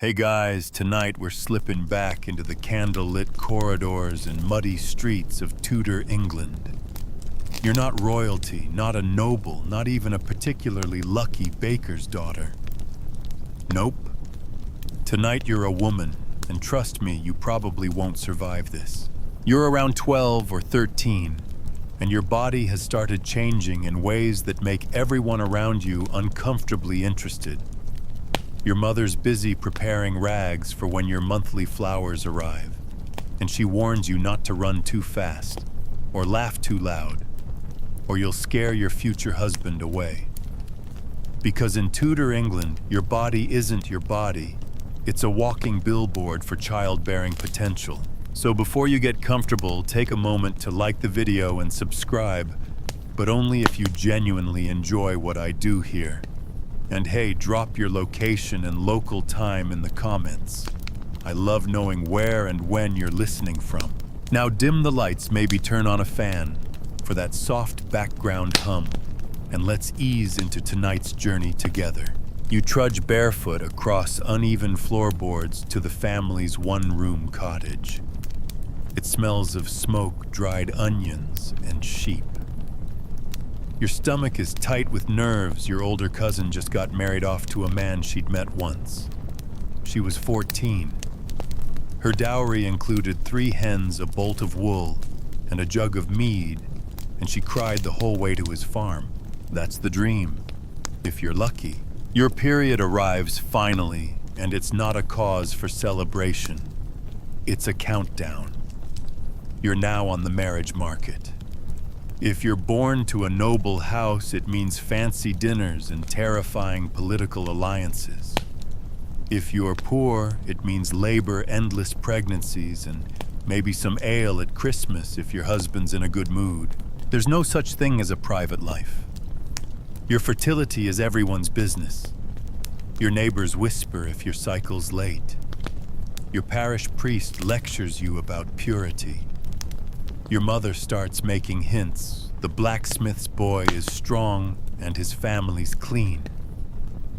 Hey guys, tonight we're slipping back into the candlelit corridors and muddy streets of Tudor England. You're not royalty, not a noble, not even a particularly lucky baker's daughter. Nope. Tonight you're a woman, and trust me, you probably won't survive this. You're around 12 or 13, and your body has started changing in ways that make everyone around you uncomfortably interested. Your mother's busy preparing rags for when your monthly flowers arrive, and she warns you not to run too fast, or laugh too loud, or you'll scare your future husband away. Because in Tudor England, your body isn't your body. It's a walking billboard for childbearing potential. So before you get comfortable, take a moment to like the video and subscribe, but only if you genuinely enjoy what I do here. And hey, drop your location and local time in the comments. I love knowing where and when you're listening from. Now dim the lights, maybe turn on a fan for that soft background hum, and let's ease into tonight's journey together. You trudge barefoot across uneven floorboards to the family's one-room cottage. It smells of smoke, dried onions, and sheep. Your stomach is tight with nerves. Your older cousin just got married off to a man she'd met once. She was 14. Her dowry included 3 hens, a bolt of wool, and a jug of mead, and she cried the whole way to his farm. That's the dream, if you're lucky. Your period arrives finally, and it's not a cause for celebration. It's a countdown. You're now on the marriage market. If you're born to a noble house, it means fancy dinners and terrifying political alliances. If you're poor, it means labor, endless pregnancies, and maybe some ale at Christmas if your husband's in a good mood. There's no such thing as a private life. Your fertility is everyone's business. Your neighbors whisper if your cycle's late. Your parish priest lectures you about purity. Your mother starts making hints. The blacksmith's boy is strong and his family's clean.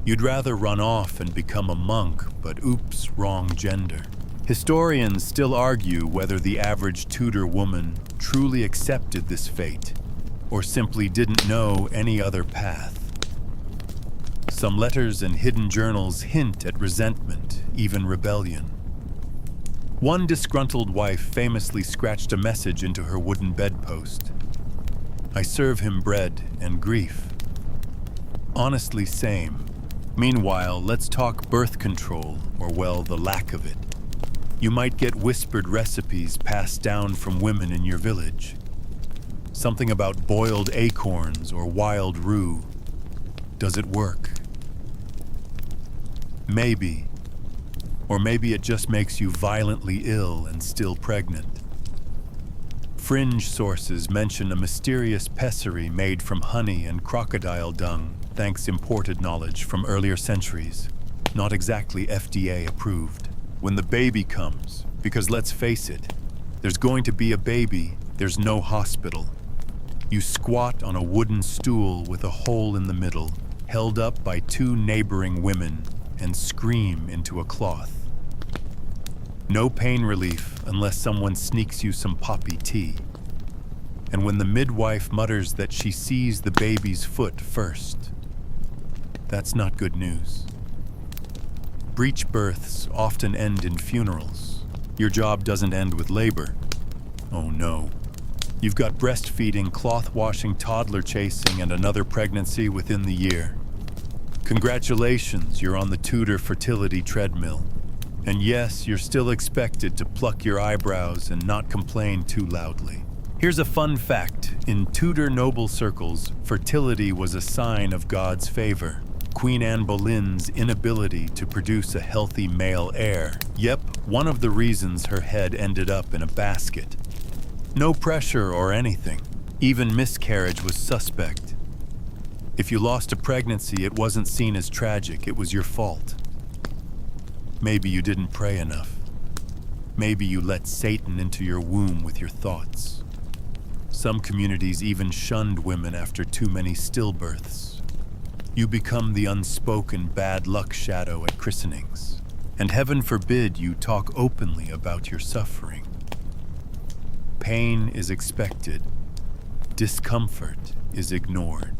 You'd rather run off and become a monk, but oops, wrong gender. Historians still argue whether the average Tudor woman truly accepted this fate, or simply didn't know any other path. Some letters and hidden journals hint at resentment, even rebellion. One disgruntled wife famously scratched a message into her wooden bedpost. I serve him bread and grief. Honestly, same. Meanwhile, let's talk birth control, or well, the lack of it. You might get whispered recipes passed down from women in your village. Something about boiled acorns or wild rue. Does it work? Maybe. Or maybe it just makes you violently ill and still pregnant. Fringe sources mention a mysterious pessary made from honey and crocodile dung, thanks imported knowledge from earlier centuries. Not exactly FDA approved. When the baby comes, because let's face it, there's going to be a baby, there's no hospital. You squat on a wooden stool with a hole in the middle, held up by 2 neighboring women, and scream into a cloth. No pain relief unless someone sneaks you some poppy tea. And when the midwife mutters that she sees the baby's foot first, that's not good news. Breech births often end in funerals. Your job doesn't end with labor. Oh no. You've got breastfeeding, cloth washing, toddler chasing, and another pregnancy within the year. Congratulations, you're on the Tudor fertility treadmill. And yes, you're still expected to pluck your eyebrows and not complain too loudly. Here's a fun fact. In Tudor noble circles, fertility was a sign of God's favor. Queen Anne Boleyn's inability to produce a healthy male heir. Yep, one of the reasons her head ended up in a basket. No pressure or anything. Even miscarriage was suspect. If you lost a pregnancy, it wasn't seen as tragic, it was your fault. Maybe you didn't pray enough. Maybe you let Satan into your womb with your thoughts. Some communities even shunned women after too many stillbirths. You become the unspoken bad luck shadow at christenings. And heaven forbid you talk openly about your suffering. Pain is expected. Discomfort is ignored.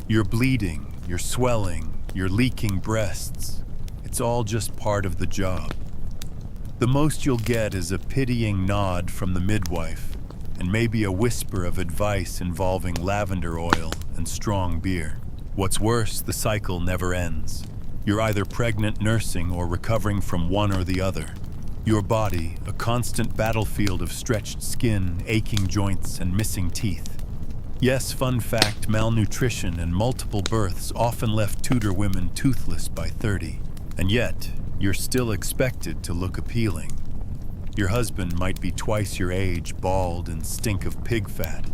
You're bleeding, you're swelling, you're leaking breasts. It's all just part of the job. The most you'll get is a pitying nod from the midwife, and maybe a whisper of advice involving lavender oil and strong beer. What's worse, the cycle never ends. You're either pregnant nursing or recovering from one or the other. Your body, a constant battlefield of stretched skin, aching joints, and missing teeth. Yes, fun fact, malnutrition and multiple births often left Tudor women toothless by 30. And yet, you're still expected to look appealing. Your husband might be twice your age, bald, and stink of pig fat,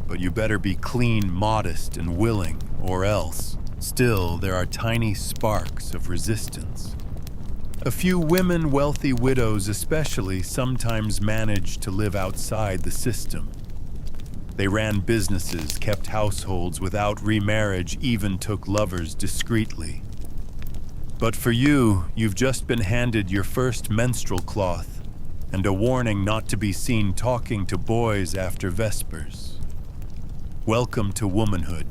but you better be clean, modest, and willing, or else. Still, there are tiny sparks of resistance. A few women, wealthy widows especially, sometimes manage to live outside the system. They ran businesses, kept households without remarriage, even took lovers discreetly. But for you, you've just been handed your first menstrual cloth and a warning not to be seen talking to boys after Vespers. Welcome to womanhood.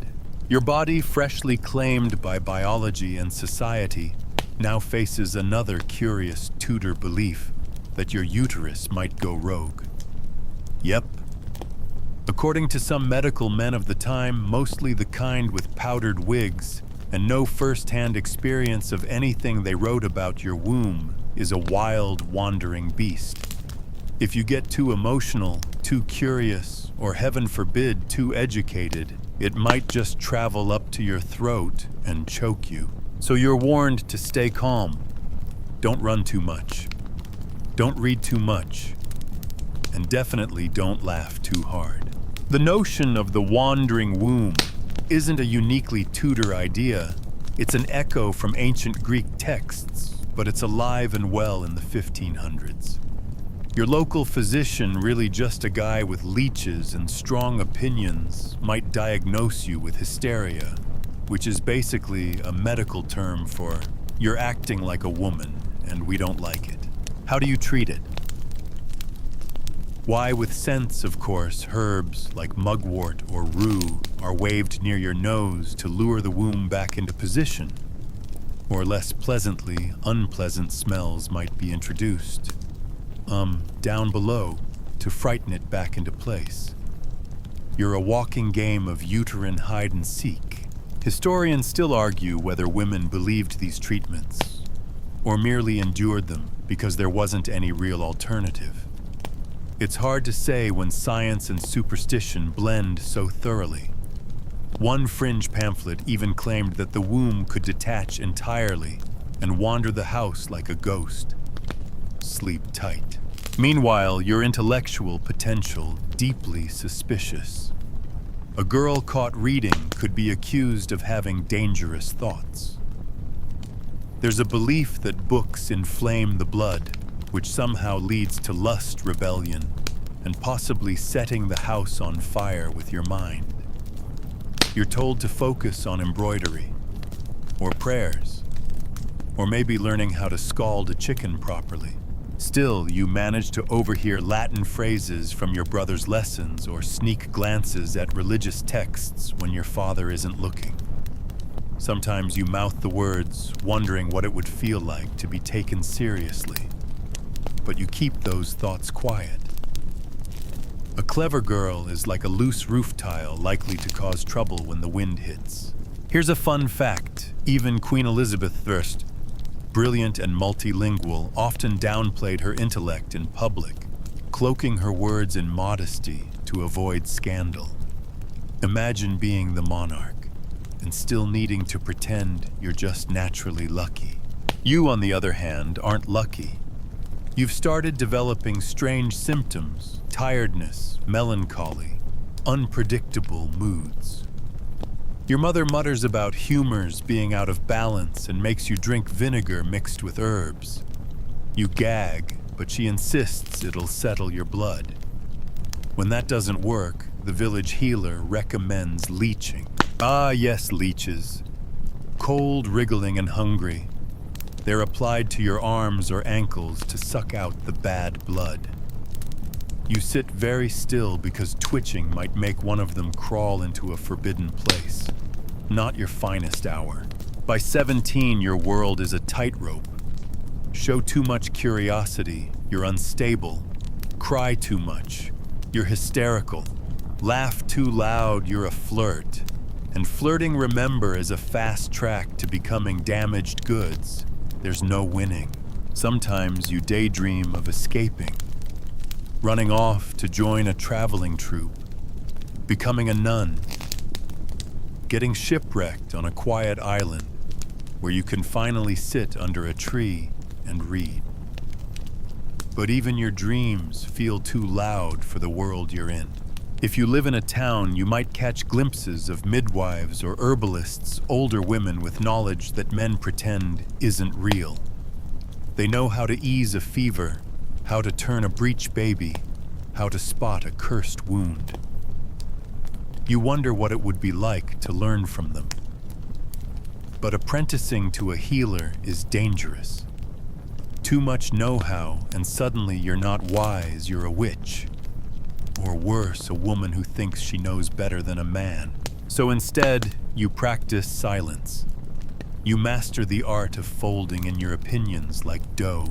Your body, freshly claimed by biology and society, now faces another curious Tudor belief that your uterus might go rogue. Yep. According to some medical men of the time, mostly the kind with powdered wigs, and no first-hand experience of anything they wrote about, your womb is a wild, wandering beast. If you get too emotional, too curious, or heaven forbid, too educated, it might just travel up to your throat and choke you. So you're warned to stay calm. Don't run too much. Don't read too much. And definitely don't laugh too hard. The notion of the wandering womb isn't a uniquely Tudor idea. It's an echo from ancient Greek texts, but it's alive and well in the 1500s. Your local physician, really just a guy with leeches and strong opinions, might diagnose you with hysteria, which is basically a medical term for you're acting like a woman and we don't like it. How do you treat it? Why, with scents, of course, herbs like mugwort or rue are waved near your nose to lure the womb back into position. Or less pleasantly, unpleasant smells might be introduced. Down below to frighten it back into place. You're a walking game of uterine hide and seek. Historians still argue whether women believed these treatments or merely endured them because there wasn't any real alternative. It's hard to say when science and superstition blend so thoroughly. One fringe pamphlet even claimed that the womb could detach entirely and wander the house like a ghost. Sleep tight. Meanwhile, your intellectual potential deeply suspicious. A girl caught reading could be accused of having dangerous thoughts. There's a belief that books inflame the blood, which somehow leads to lust rebellion and possibly setting the house on fire with your mind. You're told to focus on embroidery, or prayers, or maybe learning how to scald a chicken properly. Still, you manage to overhear Latin phrases from your brother's lessons or sneak glances at religious texts when your father isn't looking. Sometimes you mouth the words, wondering what it would feel like to be taken seriously. But you keep those thoughts quiet. A clever girl is like a loose roof tile likely to cause trouble when the wind hits. Here's a fun fact. Even Queen Elizabeth I, brilliant and multilingual, often downplayed her intellect in public, cloaking her words in modesty to avoid scandal. Imagine being the monarch and still needing to pretend you're just naturally lucky. You, on the other hand, aren't lucky. You've started developing strange symptoms, tiredness, melancholy, unpredictable moods. Your mother mutters about humors being out of balance and makes you drink vinegar mixed with herbs. You gag, but she insists it'll settle your blood. When that doesn't work, the village healer recommends leeching. Ah, yes, leeches. Cold, wriggling, and hungry. They're applied to your arms or ankles to suck out the bad blood. You sit very still because twitching might make one of them crawl into a forbidden place. Not your finest hour. By 17, your world is a tightrope. Show too much curiosity, you're unstable. Cry too much, you're hysterical. Laugh too loud, you're a flirt. And flirting, remember, is a fast track to becoming damaged goods. There's no winning. Sometimes you daydream of escaping, running off to join a traveling troupe, becoming a nun, getting shipwrecked on a quiet island where you can finally sit under a tree and read. But even your dreams feel too loud for the world you're in. If you live in a town, you might catch glimpses of midwives or herbalists, older women with knowledge that men pretend isn't real. They know how to ease a fever, how to turn a breech baby, how to spot a cursed wound. You wonder what it would be like to learn from them. But apprenticing to a healer is dangerous. Too much know-how, and suddenly you're not wise, you're a witch. Or worse, a woman who thinks she knows better than a man. So instead, you practice silence. You master the art of folding in your opinions like dough.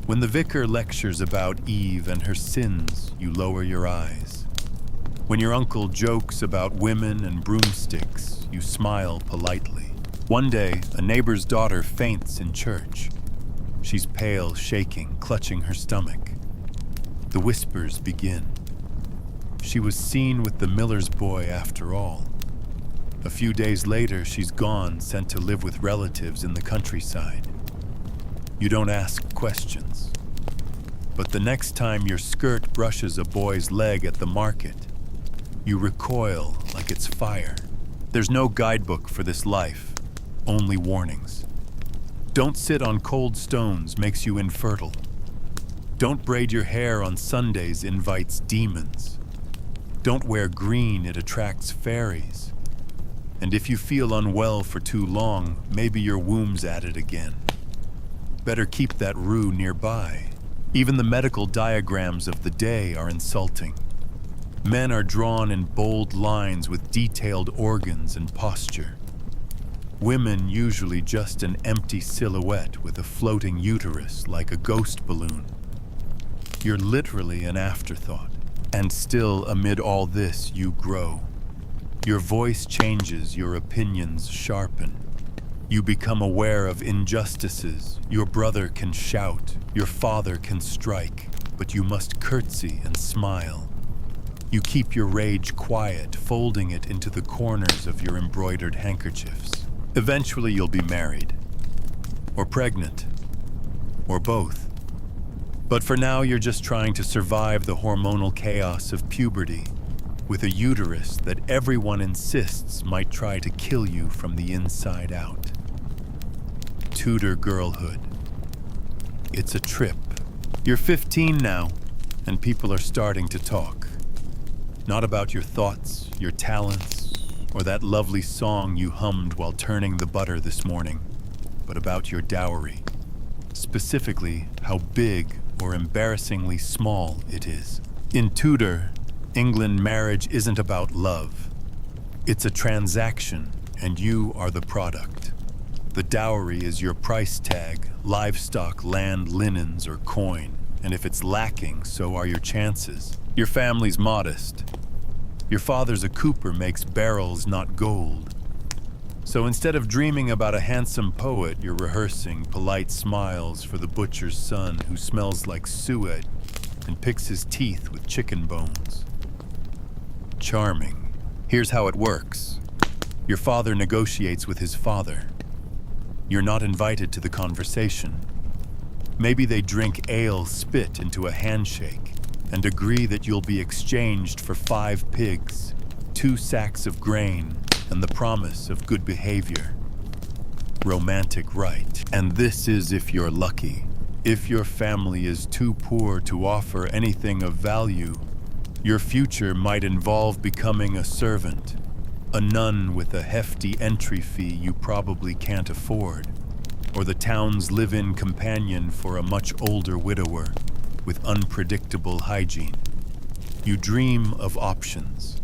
When the vicar lectures about Eve and her sins, you lower your eyes. When your uncle jokes about women and broomsticks, you smile politely. One day, a neighbor's daughter faints in church. She's pale, shaking, clutching her stomach. The whispers begin. She was seen with the miller's boy after all. A few days later, she's gone, sent to live with relatives in the countryside. You don't ask questions. But the next time your skirt brushes a boy's leg at the market, you recoil like it's fire. There's no guidebook for this life, only warnings. Don't sit on cold stones, makes you infertile. Don't braid your hair on Sundays, invites demons. Don't wear green, it attracts fairies. And if you feel unwell for too long, maybe your womb's at it again. Better keep that rue nearby. Even the medical diagrams of the day are insulting. Men are drawn in bold lines with detailed organs and posture. Women usually just an empty silhouette with a floating uterus like a ghost balloon. You're literally an afterthought. And still, amid all this, you grow. Your voice changes, your opinions sharpen. You become aware of injustices. Your brother can shout, your father can strike, but you must curtsy and smile. You keep your rage quiet, folding it into the corners of your embroidered handkerchiefs. Eventually you'll be married, or pregnant, or both. But for now, you're just trying to survive the hormonal chaos of puberty, with a uterus that everyone insists might try to kill you from the inside out. Tudor girlhood. It's a trip. You're 15 now, and people are starting to talk. Not about your thoughts, your talents, or that lovely song you hummed while turning the butter this morning, but about your dowry. Specifically, how big or embarrassingly small it is. In Tudor England, marriage isn't about love. It's a transaction, and you are the product. The dowry is your price tag, livestock, land, linens, or coin. And if it's lacking, so are your chances. Your family's modest. Your father's a cooper, makes barrels, not gold. So instead of dreaming about a handsome poet, you're rehearsing polite smiles for the butcher's son who smells like suet and picks his teeth with chicken bones. Charming. Here's how it works. Your father negotiates with his father. You're not invited to the conversation. Maybe they drink ale spit into a handshake and agree that you'll be exchanged for 5 pigs, 2 sacks of grain, and the promise of good behavior. Romantic rite. And this is if you're lucky. If your family is too poor to offer anything of value, your future might involve becoming a servant, a nun with a hefty entry fee you probably can't afford. or the town's live-in companion for a much older widower with unpredictable hygiene. You dream of options.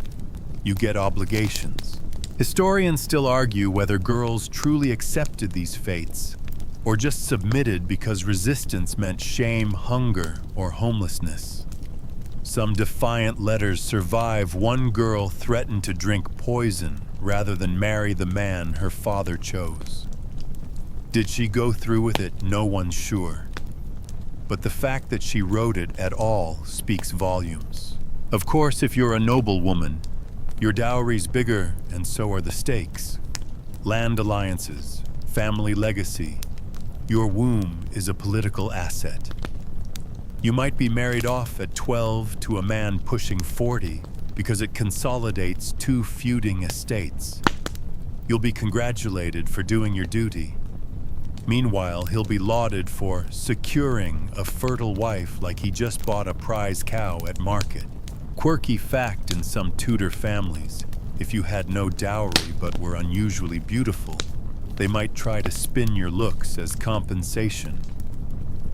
You get obligations. Historians still argue whether girls truly accepted these fates or just submitted because resistance meant shame, hunger, or homelessness. Some defiant letters survive. One girl threatened to drink poison rather than marry the man her father chose. Did she go through with it? No one's sure. But the fact that she wrote it at all speaks volumes. Of course, if you're a noblewoman, your dowry's bigger, and so are the stakes. Land alliances, family legacy. Your womb is a political asset. You might be married off at 12 to a man pushing 40 because it consolidates two feuding estates. You'll be congratulated for doing your duty. Meanwhile, he'll be lauded for securing a fertile wife like he just bought a prize cow at market. Quirky fact in some Tudor families, if you had no dowry but were unusually beautiful, they might try to spin your looks as compensation.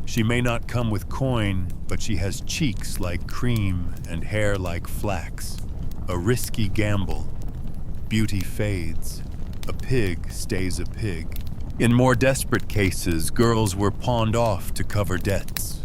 She may not come with coin, but she has cheeks like cream and hair like flax. A risky gamble. Beauty fades. A pig stays a pig. In more desperate cases, girls were pawned off to cover debts.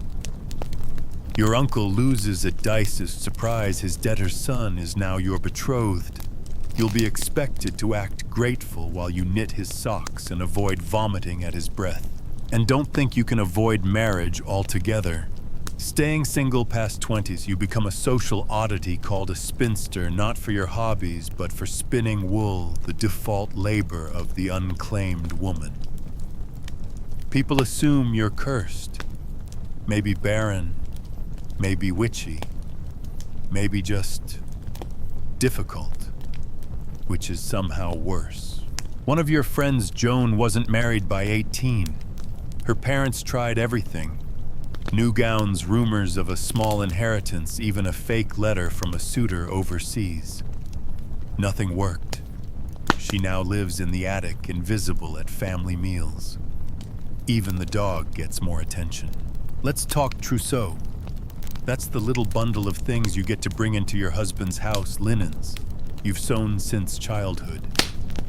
Your uncle loses at dice as surprise his debtor's son is now your betrothed. You'll be expected to act grateful while you knit his socks and avoid vomiting at his breath. And don't think you can avoid marriage altogether. Staying single past 20s, you become a social oddity called a spinster, not for your hobbies, but for spinning wool, the default labor of the unclaimed woman. People assume you're cursed, maybe barren, maybe witchy, maybe just difficult, which is somehow worse. One of your friends, Joan, wasn't married by 18. Her parents tried everything. New gowns, rumors of a small inheritance, even a fake letter from a suitor overseas. Nothing worked. She now lives in the attic, invisible at family meals. Even the dog gets more attention. Let's talk trousseau. That's the little bundle of things you get to bring into your husband's house, linens you've sewn since childhood.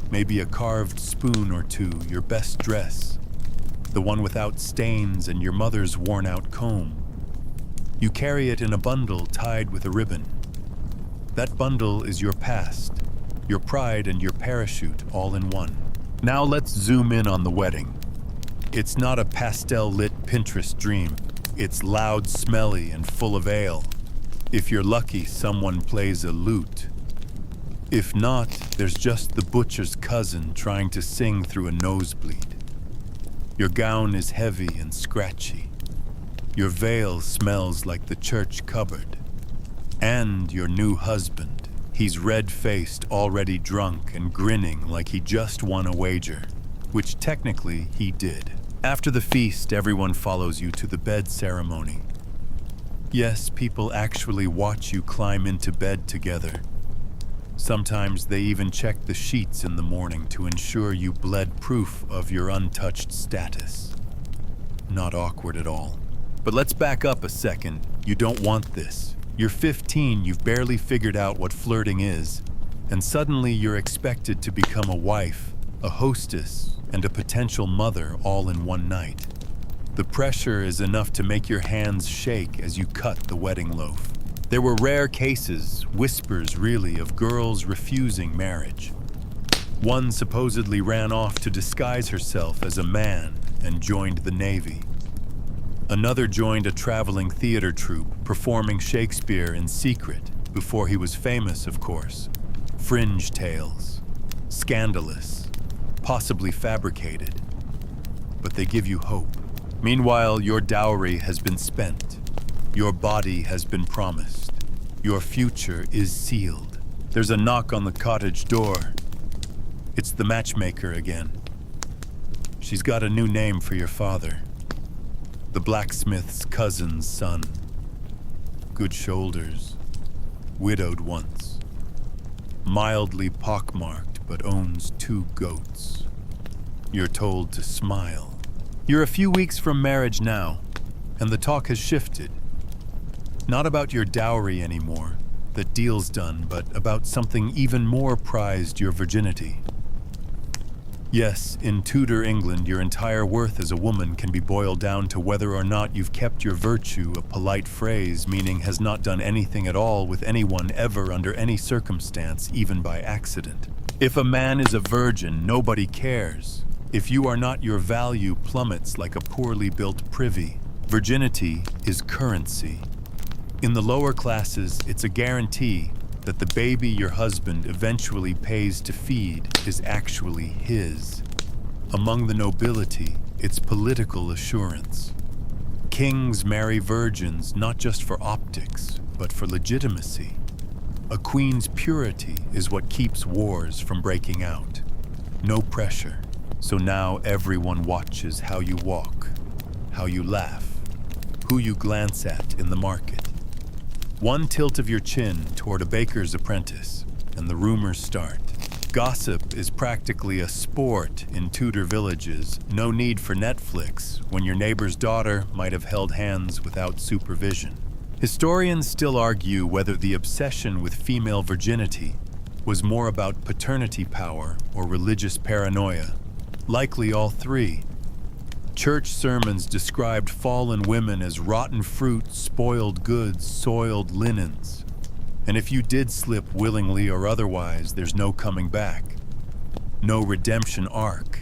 Maybe a carved spoon or two, your best dress, the one without stains, and your mother's worn-out comb. You carry it in a bundle tied with a ribbon. That bundle is your past, your pride, and your parachute all in one. Now let's zoom in on the wedding. It's not a pastel-lit Pinterest dream. It's loud, smelly, and full of ale. If you're lucky, someone plays a lute. If not, there's just the butcher's cousin trying to sing through a nosebleed. Your gown is heavy and scratchy. Your veil smells like the church cupboard. And your new husband. He's red-faced, already drunk, and grinning like he just won a wager, which technically he did. After the feast, everyone follows you to the bed ceremony. Yes, people actually watch you climb into bed together. Sometimes they even check the sheets in the morning to ensure you bled proof of your untouched status. Not awkward at all. But let's back up a second. You don't want this. You're 15, you've barely figured out what flirting is, and suddenly you're expected to become a wife, a hostess, and a potential mother all in one night. The pressure is enough to make your hands shake as you cut the wedding loaf. There were rare cases, whispers really, of girls refusing marriage. One supposedly ran off to disguise herself as a man and joined the Navy. Another joined a traveling theater troupe, performing Shakespeare in secret, before he was famous, of course. Fringe tales. Scandalous. Possibly fabricated. But they give you hope. Meanwhile, your dowry has been spent. Your body has been promised. Your future is sealed. There's a knock on the cottage door. It's the matchmaker again. She's got a new name for your father. The blacksmith's cousin's son. Good shoulders. Widowed once. Mildly pockmarked, but owns 2 goats. You're told to smile. You're a few weeks from marriage now, and the talk has shifted. Not about your dowry anymore, that deal's done, but about something even more prized, your virginity. Yes, in Tudor England, your entire worth as a woman can be boiled down to whether or not you've kept your virtue, a polite phrase meaning has not done anything at all with anyone ever under any circumstance, even by accident. If a man is a virgin, nobody cares. If you are not, your value plummets like a poorly built privy. Virginity is currency. In the lower classes, it's a guarantee that the baby your husband eventually pays to feed is actually his. Among the nobility, it's political assurance. Kings marry virgins not just for optics, but for legitimacy. A queen's purity is what keeps wars from breaking out. No pressure. So now everyone watches how you walk, how you laugh, who you glance at in the market. One tilt of your chin toward a baker's apprentice, and the rumors start. Gossip is practically a sport in Tudor villages. No need for Netflix when your neighbor's daughter might have held hands without supervision. Historians still argue whether the obsession with female virginity was more about paternity power or religious paranoia. Likely all three. Church sermons described fallen women as rotten fruit, spoiled goods, soiled linens. And if you did slip willingly or otherwise, there's no coming back. No redemption arc.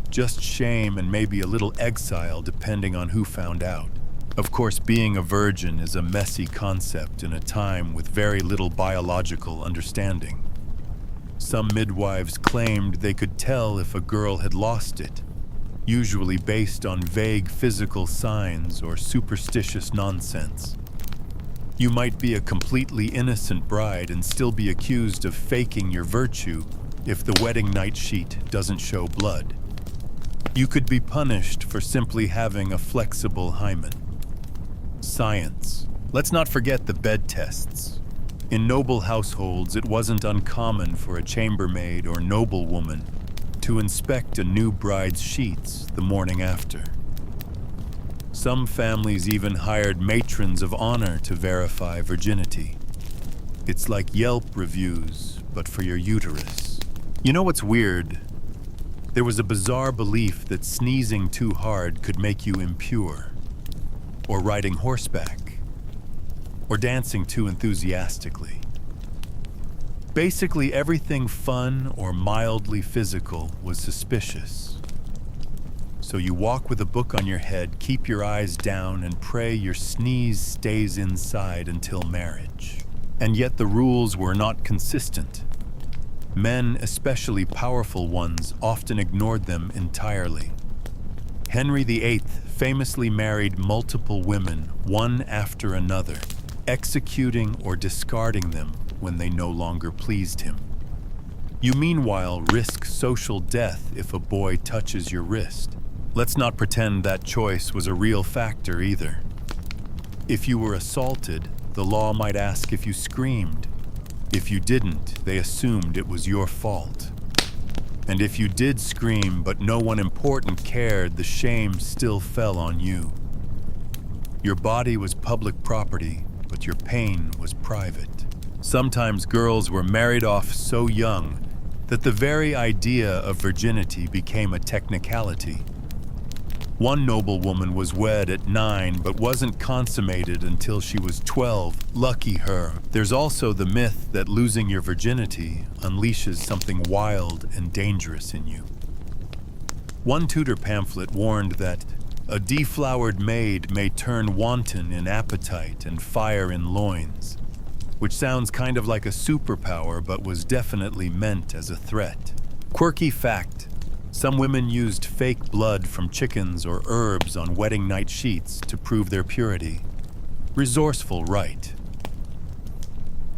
Just shame and maybe a little exile depending on who found out. Of course, being a virgin is a messy concept in a time with very little biological understanding. Some midwives claimed they could tell if a girl had lost it, usually based on vague physical signs or superstitious nonsense. You might be a completely innocent bride and still be accused of faking your virtue if the wedding night sheet doesn't show blood. You could be punished for simply having a flexible hymen. Science. Let's not forget the bed tests. In noble households, it wasn't uncommon for a chambermaid or noblewoman to inspect a new bride's sheets the morning after. Some families even hired matrons of honor to verify virginity. It's like Yelp reviews, but for your uterus. You know what's weird? There was a bizarre belief that sneezing too hard could make you impure, or riding horseback, or dancing too enthusiastically. Basically, everything fun or mildly physical was suspicious. So you walk with a book on your head, keep your eyes down, and pray your sneeze stays inside until marriage. And yet the rules were not consistent. Men, especially powerful ones, often ignored them entirely. Henry VIII famously married multiple women, one after another, executing or discarding them when they no longer pleased him. You meanwhile risk social death if a boy touches your wrist. Let's not pretend that choice was a real factor either. If you were assaulted, the law might ask if you screamed. If you didn't, they assumed it was your fault. And if you did scream but no one important cared, the shame still fell on you. Your body was public property, but your pain was private. Sometimes girls were married off so young that the very idea of virginity became a technicality. One noblewoman was wed at 9 but wasn't consummated until she was 12. Lucky her. There's also the myth that losing your virginity unleashes something wild and dangerous in you. One Tudor pamphlet warned that a deflowered maid may turn wanton in appetite and fire in loins, which sounds kind of like a superpower but was definitely meant as a threat. Quirky fact. Some women used fake blood from chickens or herbs on wedding night sheets to prove their purity. Resourceful, right?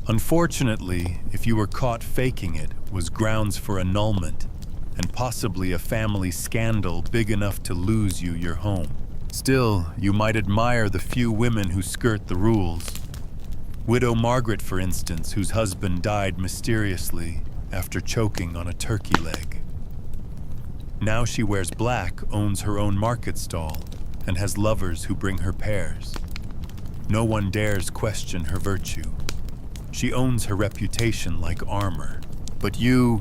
Unfortunately, if you were caught faking it, was grounds for annulment and possibly a family scandal big enough to lose you your home. Still, you might admire the few women who skirt the rules. Widow Margaret, for instance, whose husband died mysteriously after choking on a turkey leg. Now she wears black, owns her own market stall, and has lovers who bring her pears. No one dares question her virtue. She owns her reputation like armor. But you're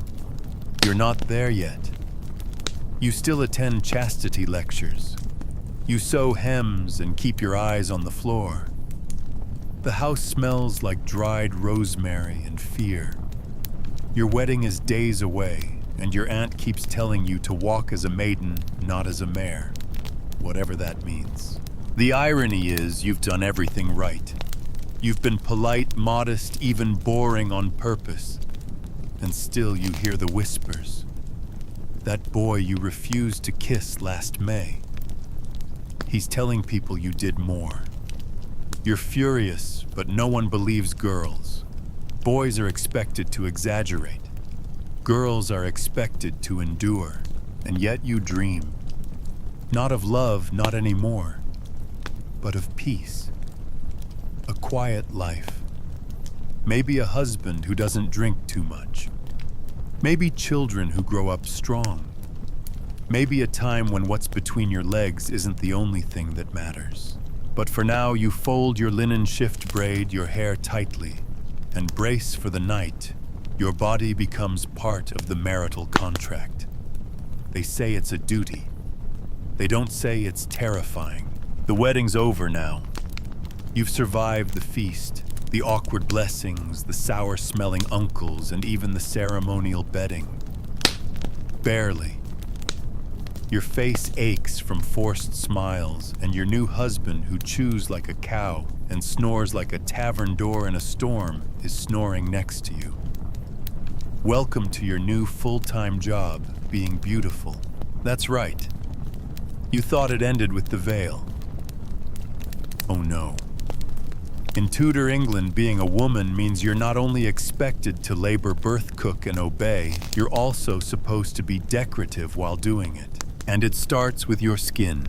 not there yet. You still attend chastity lectures. You sew hems and keep your eyes on the floor. The house smells like dried rosemary and fear. Your wedding is days away, and your aunt keeps telling you to walk as a maiden, not as a mare, whatever that means. The irony is you've done everything right. You've been polite, modest, even boring on purpose, and still you hear the whispers. That boy you refused to kiss last May. He's telling people you did more. You're furious, but no one believes girls. Boys are expected to exaggerate. Girls are expected to endure, and yet you dream. Not of love, not anymore, but of peace. A quiet life. Maybe a husband who doesn't drink too much. Maybe children who grow up strong. Maybe a time when what's between your legs isn't the only thing that matters. But for now, you fold your linen shift braid your hair tightly and brace for the night. Your body becomes part of the marital contract. They say it's a duty. They don't say it's terrifying. The wedding's over now. You've survived the feast, the awkward blessings, the sour-smelling uncles, and even the ceremonial bedding. Barely. Your face aches from forced smiles, and your new husband, who chews like a cow and snores like a tavern door in a storm, is snoring next to you. Welcome to your new full-time job, being beautiful. That's right. You thought it ended with the veil. Oh no. In Tudor England, being a woman means you're not only expected to labor, birth, cook, and obey, you're also supposed to be decorative while doing it. And it starts with your skin.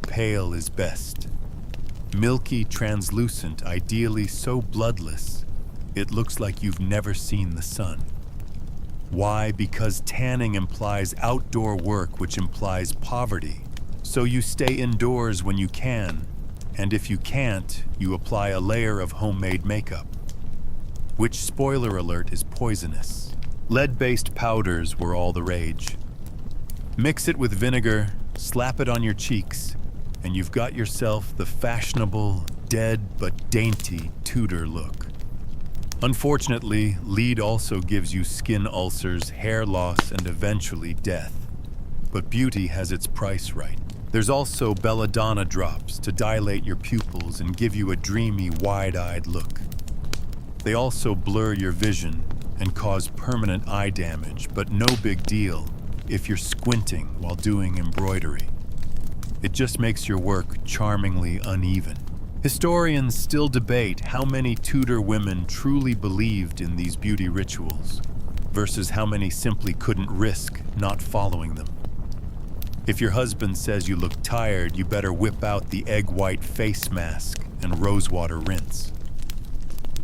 Pale is best. Milky, translucent, ideally so bloodless, it looks like you've never seen the sun. Why? Because tanning implies outdoor work, which implies poverty. So you stay indoors when you can, and if you can't, you apply a layer of homemade makeup, which, spoiler alert, is poisonous. Lead-based powders were all the rage. Mix it with vinegar, slap it on your cheeks, and you've got yourself the fashionable, dead but dainty Tudor look. Unfortunately, lead also gives you skin ulcers, hair loss, and eventually death. But beauty has its price right. There's also belladonna drops to dilate your pupils and give you a dreamy, wide-eyed look. They also blur your vision and cause permanent eye damage, but no big deal if you're squinting while doing embroidery. It just makes your work charmingly uneven. Historians still debate how many Tudor women truly believed in these beauty rituals versus how many simply couldn't risk not following them. If your husband says you look tired, you better whip out the egg-white face mask and rosewater rinse.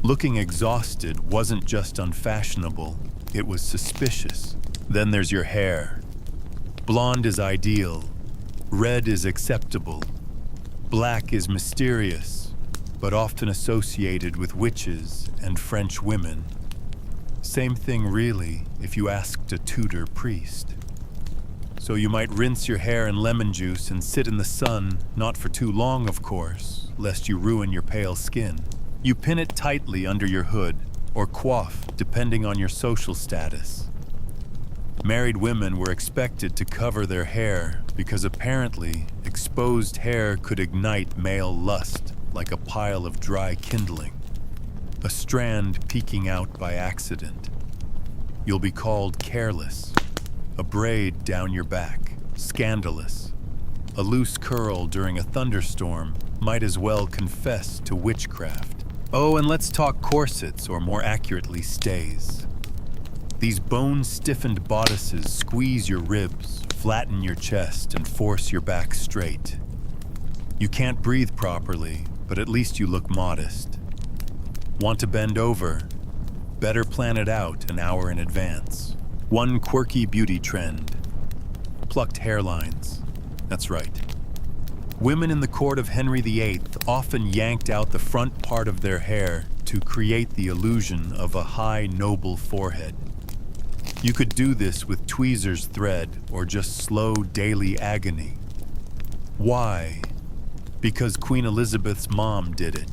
Looking exhausted wasn't just unfashionable, it was suspicious. Then there's your hair. Blonde is ideal. Red is acceptable. Black is mysterious, but often associated with witches and French women. Same thing really if you asked a Tudor priest. So you might rinse your hair in lemon juice and sit in the sun, not for too long of course, lest you ruin your pale skin. You pin it tightly under your hood, or coif, depending on your social status. Married women were expected to cover their hair because apparently exposed hair could ignite male lust like a pile of dry kindling, a strand peeking out by accident. You'll be called careless, a braid down your back, scandalous. A loose curl during a thunderstorm might as well confess to witchcraft. Oh, and let's talk corsets, or more accurately, stays. These bone-stiffened bodices squeeze your ribs, flatten your chest, and force your back straight. You can't breathe properly, but at least you look modest. Want to bend over? Better plan it out an hour in advance. One quirky beauty trend. plucked hairlines. That's right. Women in the court of Henry VIII often yanked out the front part of their hair to create the illusion of a high, noble forehead. You could do this with tweezers thread or just slow daily agony. Why? Because Queen Elizabeth's mom did it,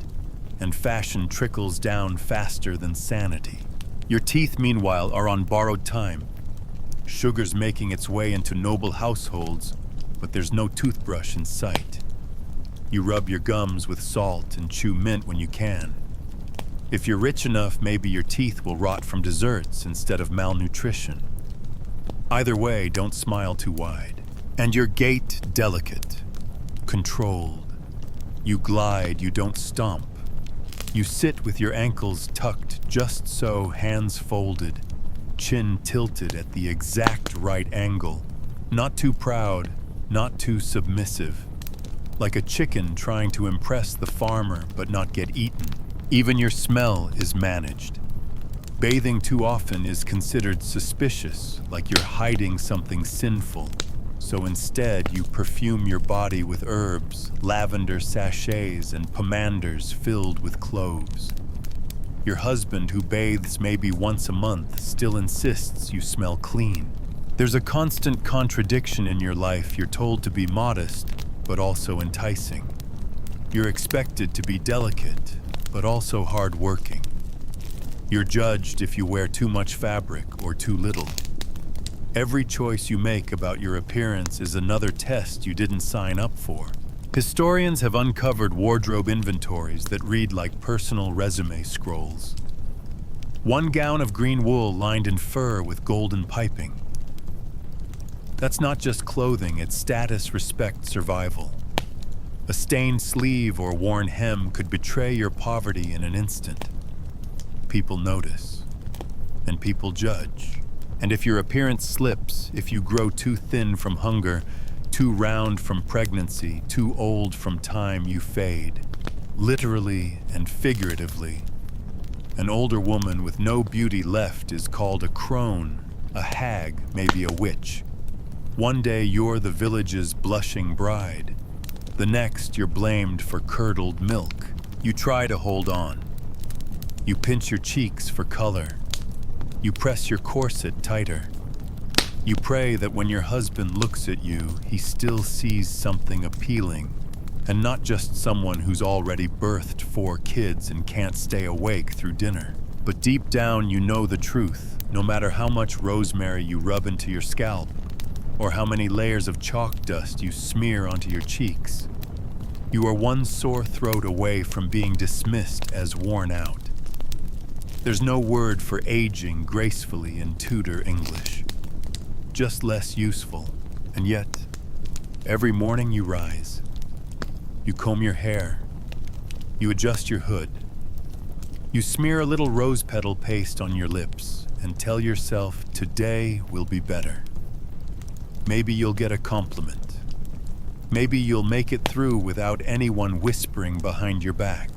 and fashion trickles down faster than sanity. Your teeth, meanwhile, are on borrowed time. Sugar's making its way into noble households, but there's no toothbrush in sight. You rub your gums with salt and chew mint when you can. If you're rich enough, maybe your teeth will rot from desserts instead of malnutrition. Either way, don't smile too wide. And your gait delicate, controlled. You glide, you don't stomp. You sit with your ankles tucked just so, hands folded, chin tilted at the exact right angle. Not too proud, not too submissive. Like a chicken trying to impress the farmer but not get eaten. Even your smell is managed. Bathing too often is considered suspicious, like you're hiding something sinful. So instead, you perfume your body with herbs, lavender sachets, and pomanders filled with cloves. Your husband, who bathes maybe once a month, still insists you smell clean. There's a constant contradiction in your life. You're told to be modest, but also enticing. You're expected to be delicate, but also hard-working. You're judged if you wear too much fabric or too little. Every choice you make about your appearance is another test you didn't sign up for. Historians have uncovered wardrobe inventories that read like personal resume scrolls. One gown of green wool lined in fur with golden piping. That's not just clothing, it's status, respect, survival. A stained sleeve or worn hem could betray your poverty in an instant. People notice, and people judge. And if your appearance slips, if you grow too thin from hunger, too round from pregnancy, too old from time, you fade. Literally and figuratively. An older woman with no beauty left is called a crone, a hag, maybe a witch. One day you're the village's blushing bride. The next, you're blamed for curdled milk. You try to hold on. You pinch your cheeks for color. You press your corset tighter. You pray that when your husband looks at you, he still sees something appealing, and not just someone who's already birthed 4 kids and can't stay awake through dinner. But deep down, you know the truth, no matter how much rosemary you rub into your scalp, or how many layers of chalk dust you smear onto your cheeks. You are one sore throat away from being dismissed as worn out. There's no word for aging gracefully in Tudor English. Just less useful. And yet, every morning you rise. You comb your hair. You adjust your hood. You smear a little rose petal paste on your lips and tell yourself today will be better. Maybe you'll get a compliment. Maybe you'll make it through without anyone whispering behind your back.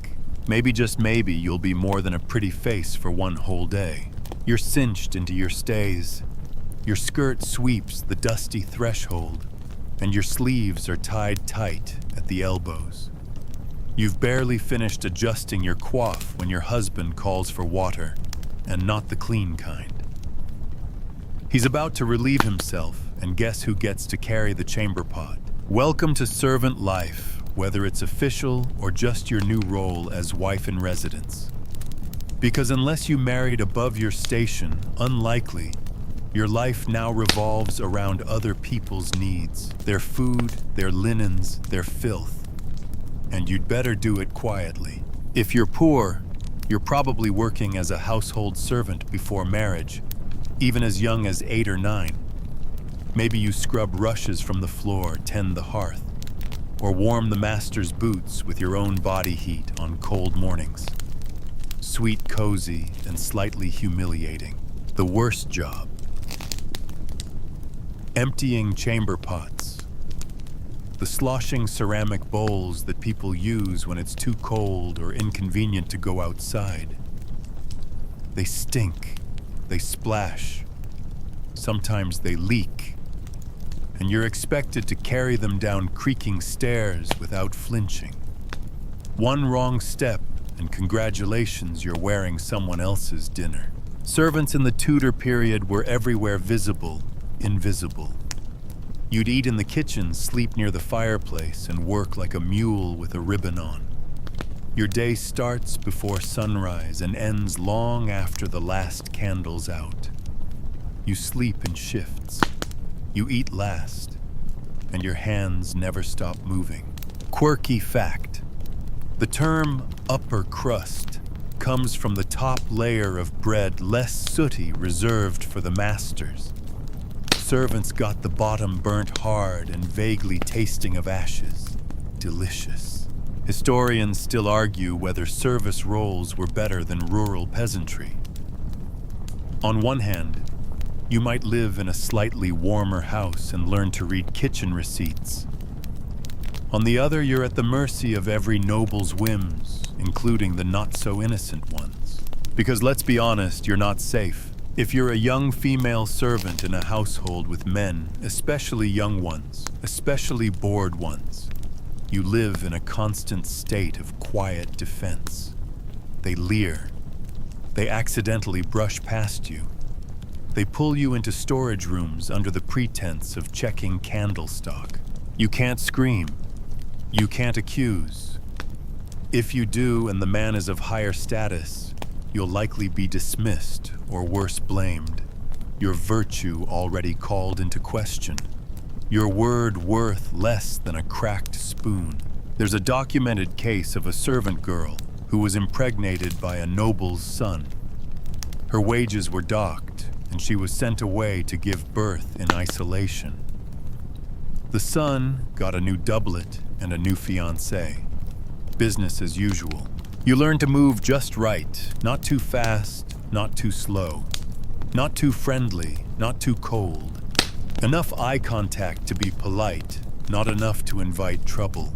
Maybe, just maybe, you'll be more than a pretty face for one whole day. You're cinched into your stays. Your skirt sweeps the dusty threshold, and your sleeves are tied tight at the elbows. You've barely finished adjusting your coif when your husband calls for water, and not the clean kind. He's about to relieve himself, and guess who gets to carry the chamber pot? Welcome to servant life, whether it's official or just your new role as wife in residence. Because unless you married above your station, unlikely, your life now revolves around other people's needs, their food, their linens, their filth. And you'd better do it quietly. If you're poor, you're probably working as a household servant before marriage, even as young as 8 or 9. Maybe you scrub rushes from the floor, tend the hearth, or warm the master's boots with your own body heat on cold mornings. Sweet, cozy, and slightly humiliating. The worst job. Emptying chamber pots. The sloshing ceramic bowls that people use when it's too cold or inconvenient to go outside. They stink. They splash. Sometimes they leak. and you're expected to carry them down creaking stairs without flinching. One wrong step, and congratulations, you're wearing someone else's dinner. Servants in the Tudor period were everywhere visible, invisible. You'd eat in the kitchen, sleep near the fireplace, and work like a mule with a ribbon on. Your day starts before sunrise and ends long after the last candle's out. You sleep in shifts. You eat last, and your hands never stop moving. Quirky fact: the term upper crust comes from the top layer of bread, less sooty, reserved for the masters. Servants got the bottom burnt hard and vaguely tasting of ashes. Delicious. Historians still argue whether service roles were better than rural peasantry. On one hand, you might live in a slightly warmer house and learn to read kitchen receipts. On the other, you're at the mercy of every noble's whims, including the not-so-innocent ones. Because let's be honest, you're not safe. If you're a young female servant in a household with men, especially young ones, especially bored ones, you live in a constant state of quiet defense. They leer. They accidentally brush past you. They pull you into storage rooms under the pretense of checking candle stock. You can't scream. You can't accuse. If you do, and the man is of higher status, you'll likely be dismissed, or worse, blamed. Your virtue already called into question. Your word worth less than a cracked spoon. There's a documented case of a servant girl who was impregnated by a noble's son. Her wages were docked, and she was sent away to give birth in isolation. The son got a new doublet and a new fiancée. Business as usual. You learn to move just right, not too fast, not too slow, not too friendly, not too cold. Enough eye contact to be polite, not enough to invite trouble.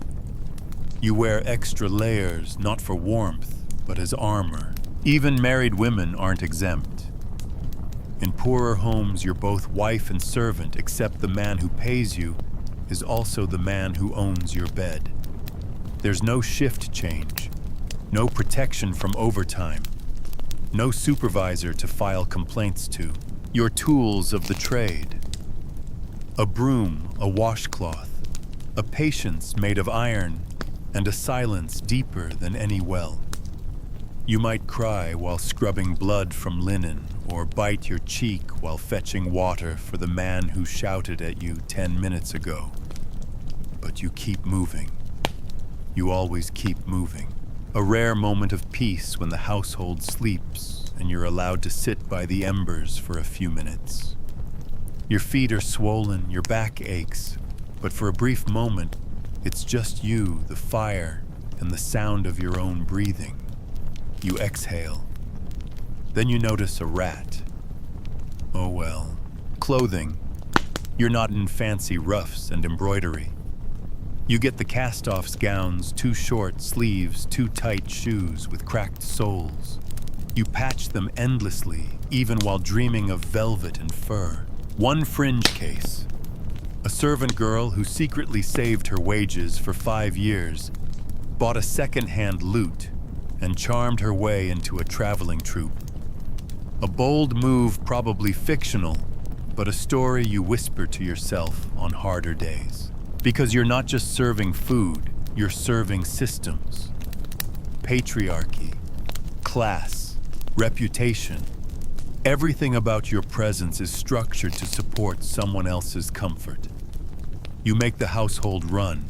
You wear extra layers, not for warmth, but as armor. Even married women aren't exempt. In poorer homes, you're both wife and servant, except the man who pays you is also the man who owns your bed. There's no shift change, no protection from overtime, no supervisor to file complaints to. Your tools of the trade: a broom, a washcloth, a patience made of iron, and a silence deeper than any well. You might cry while scrubbing blood from linen, or bite your cheek while fetching water for the man who shouted at you 10 minutes ago. But you keep moving. You always keep moving. A rare moment of peace when the household sleeps and you're allowed to sit by the embers for a few minutes. Your feet are swollen, your back aches, but for a brief moment, it's just you, the fire, and the sound of your own breathing. You exhale. Then you notice a rat. Oh well. Clothing. You're not in fancy ruffs and embroidery. You get the cast-offs gowns, too short sleeves, too tight shoes with cracked soles. You patch them endlessly, even while dreaming of velvet and fur. One fringe case. A servant girl who secretly saved her wages for 5 years, bought a second-hand lute, and charmed her way into a traveling troupe. A bold move, probably fictional, but a story you whisper to yourself on harder days. Because you're not just serving food, you're serving systems. Patriarchy, class, reputation. Everything about your presence is structured to support someone else's comfort. You make the household run,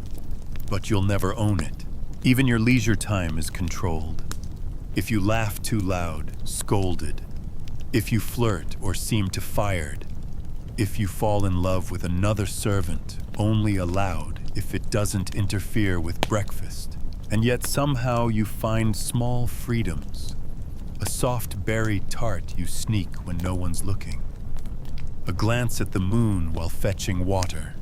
but you'll never own it. Even your leisure time is controlled. If you laugh too loud, scolded. If you flirt or seem too fired. If you fall in love with another servant, only allowed if it doesn't interfere with breakfast. And yet somehow you find small freedoms. A soft berry tart you sneak when no one's looking. A glance at the moon while fetching water.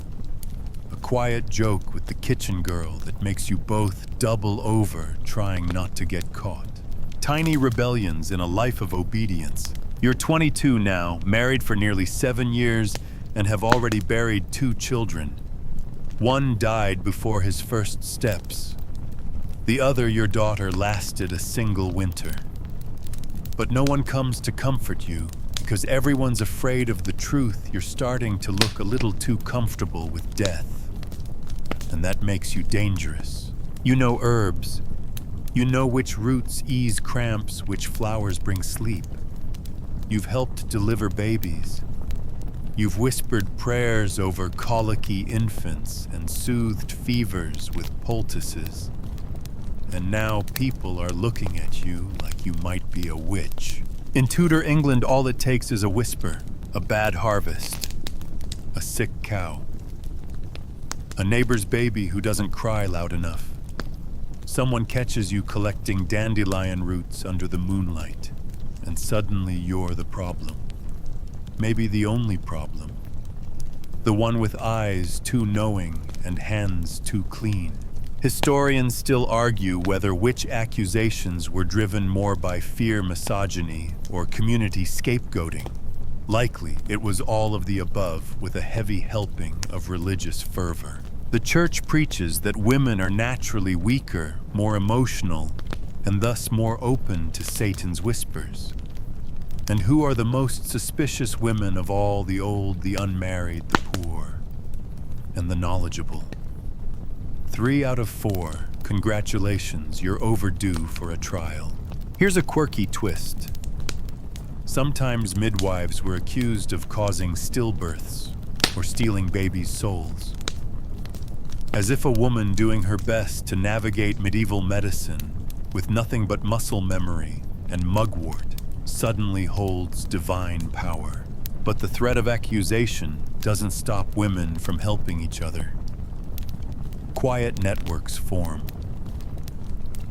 A quiet joke with the kitchen girl that makes you both double over trying not to get caught. Tiny rebellions in a life of obedience. You're 22 now, married for nearly 7 years, and have already buried 2 children. One died before his first steps. The other, your daughter, lasted a single winter. But no one comes to comfort you because everyone's afraid of the truth. You're starting to look a little too comfortable with death. And that makes you dangerous. You know herbs. You know which roots ease cramps, which flowers bring sleep. You've helped deliver babies. You've whispered prayers over colicky infants and soothed fevers with poultices. And now people are looking at you like you might be a witch. In Tudor England, all it takes is a whisper, a bad harvest, a sick cow, a neighbor's baby who doesn't cry loud enough. Someone catches you collecting dandelion roots under the moonlight, and suddenly you're the problem. Maybe the only problem. The one with eyes too knowing and hands too clean. Historians still argue whether witch accusations were driven more by fear, misogyny, or community scapegoating. Likely, it was all of the above with a heavy helping of religious fervor. The church preaches that women are naturally weaker, more emotional, and thus more open to Satan's whispers. And who are the most suspicious women of all? The old, the unmarried, the poor, and the knowledgeable. 3 out of 4, congratulations, you're overdue for a trial. Here's a quirky twist. Sometimes midwives were accused of causing stillbirths or stealing babies' souls. As if a woman doing her best to navigate medieval medicine with nothing but muscle memory and mugwort suddenly holds divine power. But the threat of accusation doesn't stop women from helping each other. Quiet networks form.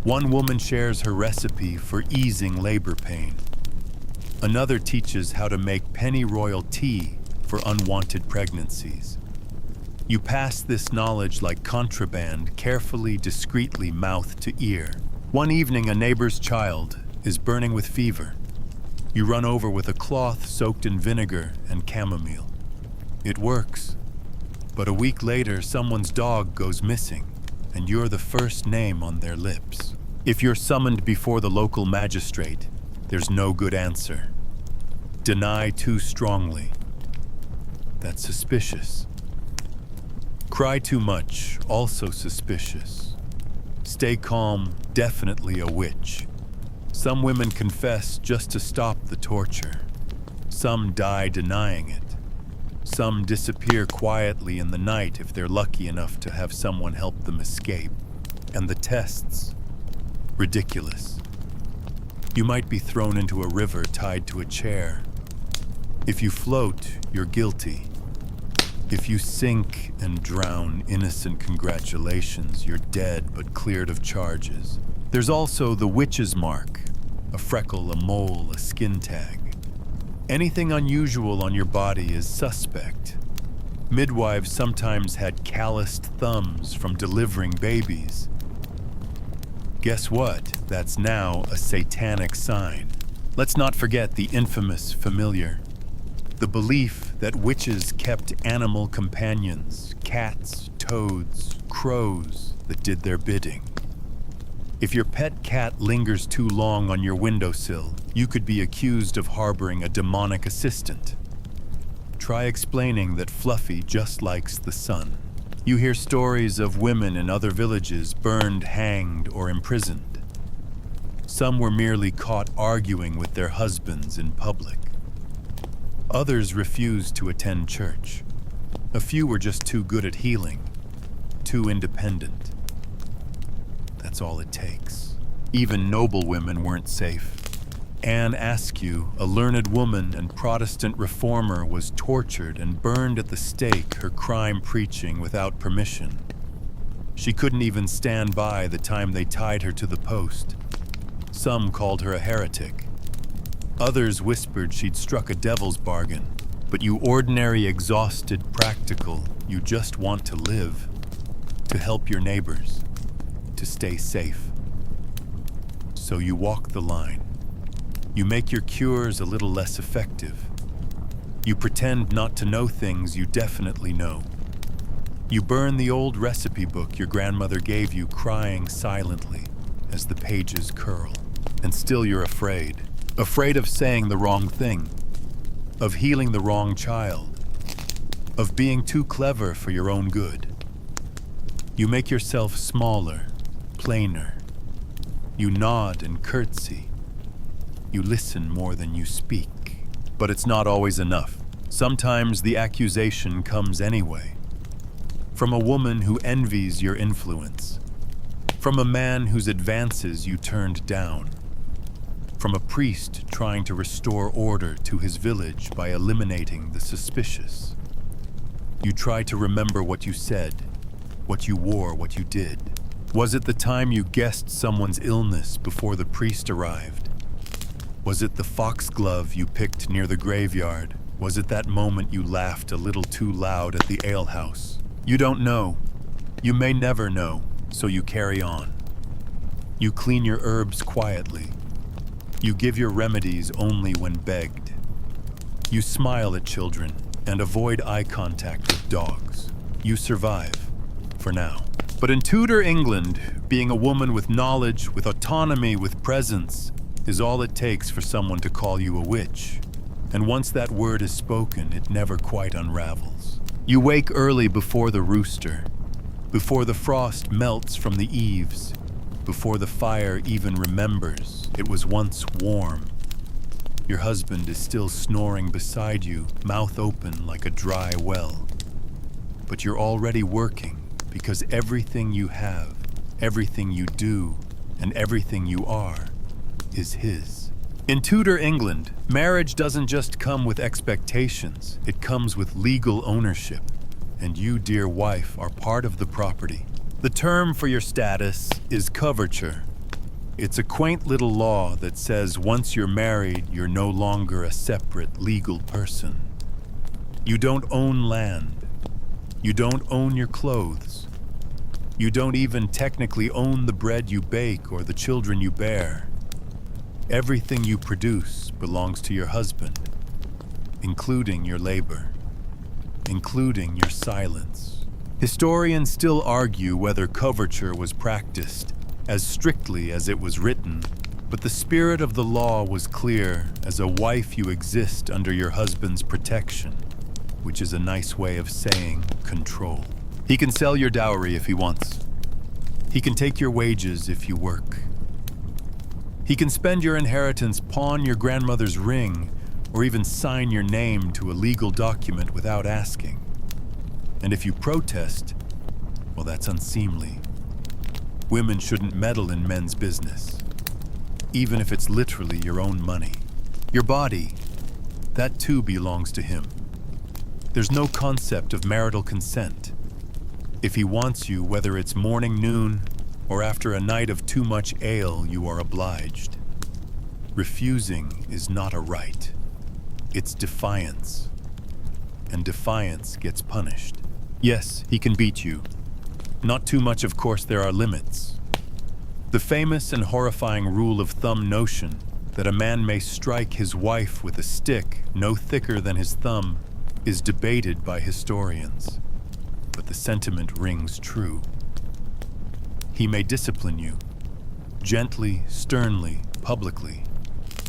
One woman shares her recipe for easing labor pain. Another teaches how to make pennyroyal tea for unwanted pregnancies. You pass this knowledge like contraband, carefully, discreetly, mouth to ear. One evening, a neighbor's child is burning with fever. You run over with a cloth soaked in vinegar and chamomile. It works. But a week later, someone's dog goes missing, and you're the first name on their lips. If you're summoned before the local magistrate, there's no good answer. Deny too strongly. That's suspicious. Cry too much, also suspicious. Stay calm, definitely a witch. Some women confess just to stop the torture. Some die denying it. Some disappear quietly in the night if they're lucky enough to have someone help them escape. And the tests? Ridiculous. You might be thrown into a river tied to a chair. If you float, you're guilty. If you sink and drown, innocent congratulations, you're dead but cleared of charges. There's also the witch's mark, a freckle, a mole, a skin tag. Anything unusual on your body is suspect. Midwives sometimes had calloused thumbs from delivering babies. Guess what? That's now a satanic sign. Let's not forget the infamous familiar. The belief that witches kept animal companions, cats, toads, crows that did their bidding. If your pet cat lingers too long on your windowsill, you could be accused of harboring a demonic assistant. Try explaining that Fluffy just likes the sun. You hear stories of women in other villages burned, hanged, or imprisoned. Some were merely caught arguing with their husbands in public. Others refused to attend church. A few were just too good at healing, too independent. That's all it takes. Even noblewomen weren't safe. Anne Askew, a learned woman and Protestant reformer, was tortured and burned at the stake, her crime preaching without permission. She couldn't even stand by the time they tied her to the post. Some called her a heretic. Others whispered she'd struck a devil's bargain. But you ordinary, exhausted, practical, you just want to live, to help your neighbors, to stay safe. So you walk the line. You make your cures a little less effective. You pretend not to know things you definitely know. You burn the old recipe book your grandmother gave you, crying silently as the pages curl. And still you're afraid. Afraid of saying the wrong thing, of healing the wrong child, of being too clever for your own good. You make yourself smaller, plainer. You nod and curtsy. You listen more than you speak. But it's not always enough. Sometimes the accusation comes anyway. From a woman who envies your influence. From a man whose advances you turned down. From a priest trying to restore order to his village by eliminating the suspicious. You try to remember what you said, what you wore, what you did. Was it the time you guessed someone's illness before the priest arrived? Was it the foxglove you picked near the graveyard? Was it that moment you laughed a little too loud at the alehouse? You don't know. You may never know, so you carry on. You clean your herbs quietly. You give your remedies only when begged. You smile at children and avoid eye contact with dogs. You survive, for now. But in Tudor England, being a woman with knowledge, with autonomy, with presence, is all it takes for someone to call you a witch. And once that word is spoken, it never quite unravels. You wake early before the rooster, before the frost melts from the eaves, before the fire even remembers it was once warm. Your husband is still snoring beside you, mouth open like a dry well. But you're already working because everything you have, everything you do, and everything you are is his. In Tudor England, marriage doesn't just come with expectations, it comes with legal ownership. And you, dear wife, are part of the property. The term for your status is coverture. It's a quaint little law that says once you're married, you're no longer a separate legal person. You don't own land. You don't own your clothes. You don't even technically own the bread you bake or the children you bear. Everything you produce belongs to your husband, including your labor, including your silence. Historians still argue whether coverture was practiced as strictly as it was written, but the spirit of the law was clear. As a wife, you exist under your husband's protection, which is a nice way of saying control. He can sell your dowry if he wants. He can take your wages if you work. He can spend your inheritance, pawn your grandmother's ring, or even sign your name to a legal document without asking. And if you protest, well, that's unseemly. Women shouldn't meddle in men's business, even if it's literally your own money. Your body, that too belongs to him. There's no concept of marital consent. If he wants you, whether it's morning, noon, or after a night of too much ale, you are obliged. Refusing is not a right. It's defiance. And defiance gets punished. Yes, he can beat you. Not too much, of course, there are limits. The famous and horrifying rule of thumb notion that a man may strike his wife with a stick no thicker than his thumb is debated by historians. But the sentiment rings true. He may discipline you, gently, sternly, publicly.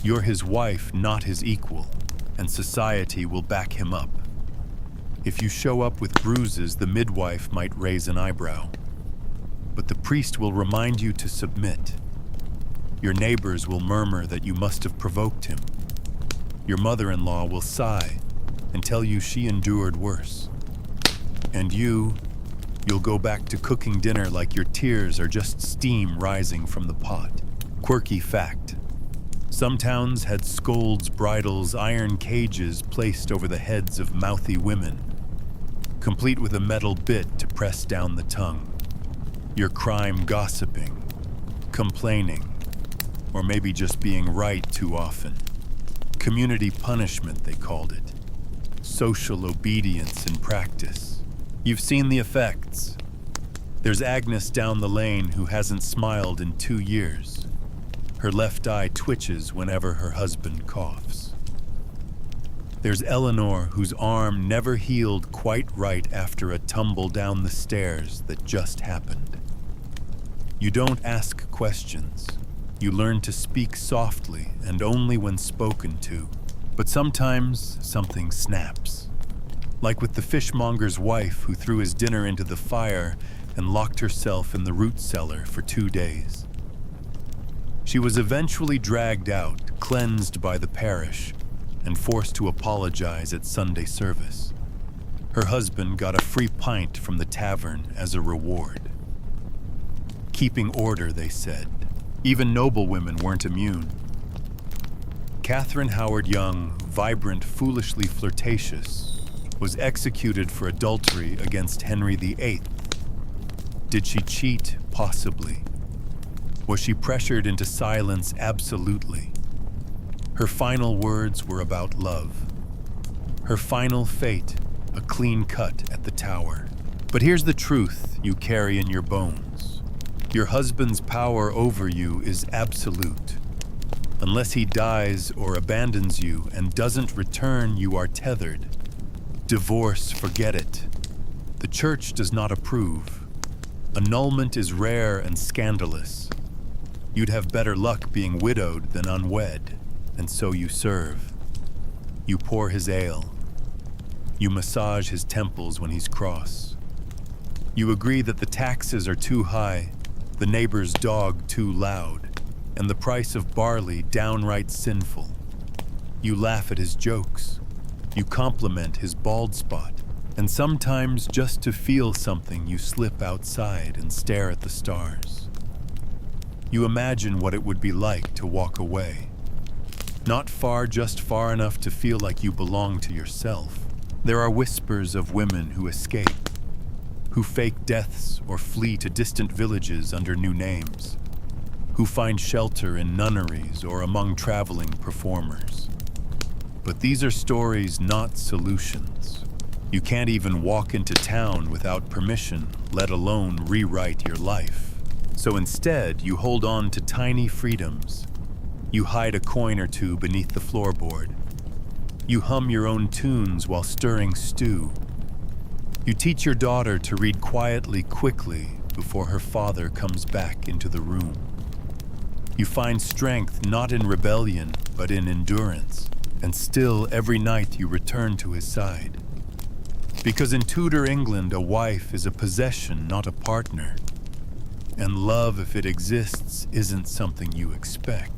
You're his wife, not his equal, and society will back him up. If you show up with bruises, the midwife might raise an eyebrow. But the priest will remind you to submit. Your neighbors will murmur that you must have provoked him. Your mother-in-law will sigh and tell you she endured worse. And you'll go back to cooking dinner like your tears are just steam rising from the pot. Quirky fact. Some towns had scolds' bridles, iron cages placed over the heads of mouthy women, complete with a metal bit to press down the tongue. Your crime gossiping, complaining, or maybe just being right too often. Community punishment, they called it. Social obedience in practice. You've seen the effects. There's Agnes down the lane who hasn't smiled in 2 years. Her left eye twitches whenever her husband coughs. There's Eleanor, whose arm never healed quite right after a tumble down the stairs that just happened. You don't ask questions. You learn to speak softly and only when spoken to. But sometimes something snaps. Like with the fishmonger's wife who threw his dinner into the fire and locked herself in the root cellar for 2 days. She was eventually dragged out, cleansed by the parish, and forced to apologize at Sunday service. Her husband got a free pint from the tavern as a reward. Keeping order, they said. Even noblewomen weren't immune. Catherine Howard Young, vibrant, foolishly flirtatious, was executed for adultery against Henry VIII. Did she cheat? Possibly. Was she pressured into silence? Absolutely. Her final words were about love. Her final fate, a clean cut at the Tower. But here's the truth you carry in your bones. Your husband's power over you is absolute. Unless he dies or abandons you and doesn't return, you are tethered. Divorce, forget it. The church does not approve. Annulment is rare and scandalous. You'd have better luck being widowed than unwed, and so you serve. You pour his ale. You massage his temples when he's cross. You agree that the taxes are too high, the neighbor's dog too loud, and the price of barley downright sinful. You laugh at his jokes. You compliment his bald spot. And sometimes, just to feel something, you slip outside and stare at the stars. You imagine what it would be like to walk away. Not far, just far enough to feel like you belong to yourself. There are whispers of women who escape, who fake deaths or flee to distant villages under new names, who find shelter in nunneries or among traveling performers. But these are stories, not solutions. You can't even walk into town without permission, let alone rewrite your life. So instead, you hold on to tiny freedoms. You hide a coin or two beneath the floorboard. You hum your own tunes while stirring stew. You teach your daughter to read quietly, quickly, before her father comes back into the room. You find strength not in rebellion, but in endurance. And still, every night you return to his side. Because in Tudor England, a wife is a possession, not a partner. And love, if it exists, isn't something you expect.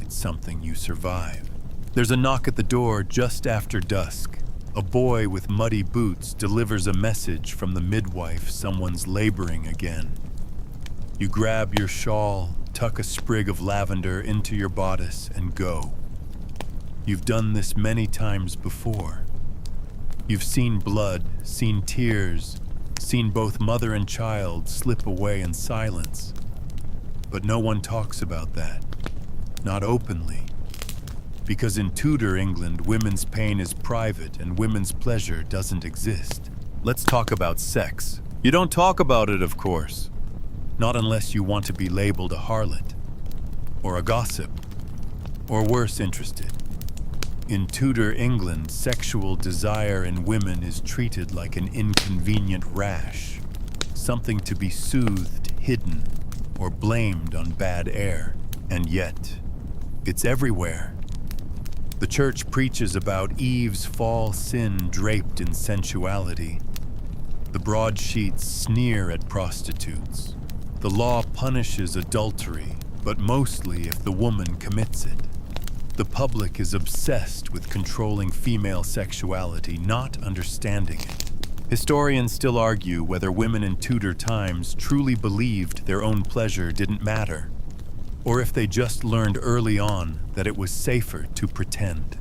It's something you survive. There's a knock at the door just after dusk. A boy with muddy boots delivers a message from the midwife someone's laboring again. You grab your shawl, tuck a sprig of lavender into your bodice, and go. You've done this many times before. You've seen blood, seen tears, seen both mother and child slip away in silence. But no one talks about that. Not openly. Because in Tudor England, women's pain is private and women's pleasure doesn't exist. Let's talk about sex. You don't talk about it, of course. Not unless you want to be labeled a harlot, or a gossip, or worse, interested. In Tudor England, sexual desire in women is treated like an inconvenient rash, something to be soothed, hidden, or blamed on bad air. And yet, it's everywhere. The church preaches about Eve's fall sin draped in sensuality. The broadsheets sneer at prostitutes. The law punishes adultery, but mostly if the woman commits it. The public is obsessed with controlling female sexuality, not understanding it. Historians still argue whether women in Tudor times truly believed their own pleasure didn't matter, or if they just learned early on that it was safer to pretend.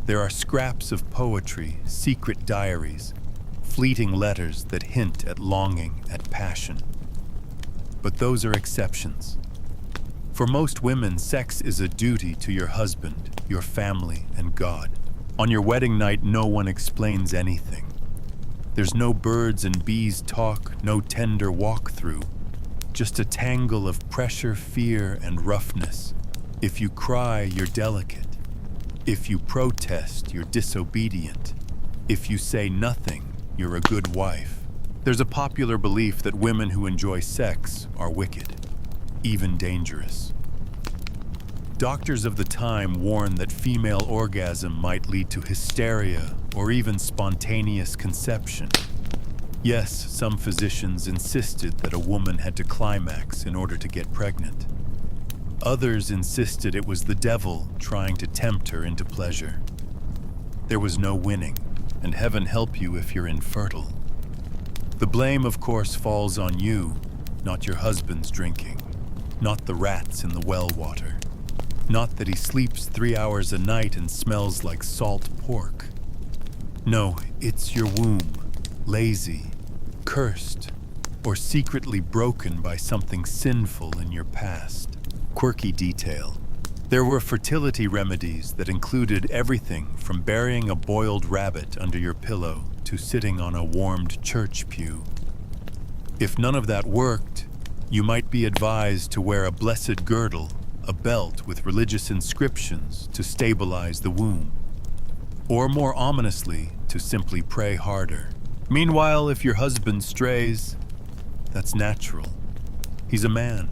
There are scraps of poetry, secret diaries, fleeting letters that hint at longing, at passion. But those are exceptions. For most women, sex is a duty to your husband, your family, and God. On your wedding night, no one explains anything. There's no birds and bees talk, no tender walkthrough, just a tangle of pressure, fear, and roughness. If you cry, you're delicate. If you protest, you're disobedient. If you say nothing, you're a good wife. There's a popular belief that women who enjoy sex are wicked, even dangerous. Doctors of the time warn that female orgasm might lead to hysteria or even spontaneous conception. Yes, some physicians insisted that a woman had to climax in order to get pregnant. Others insisted it was the devil trying to tempt her into pleasure. There was no winning, and heaven help you if you're infertile. The blame, of course, falls on you, not your husband's drinking, not the rats in the well water, not that he sleeps 3 hours a night and smells like salt pork. No, it's your womb, lazy, cursed, or secretly broken by something sinful in your past. Quirky detail. There were fertility remedies that included everything from burying a boiled rabbit under your pillow to sitting on a warmed church pew. If none of that worked, you might be advised to wear a blessed girdle, a belt with religious inscriptions to stabilize the womb. Or more ominously, to simply pray harder. Meanwhile, if your husband strays, that's natural. He's a man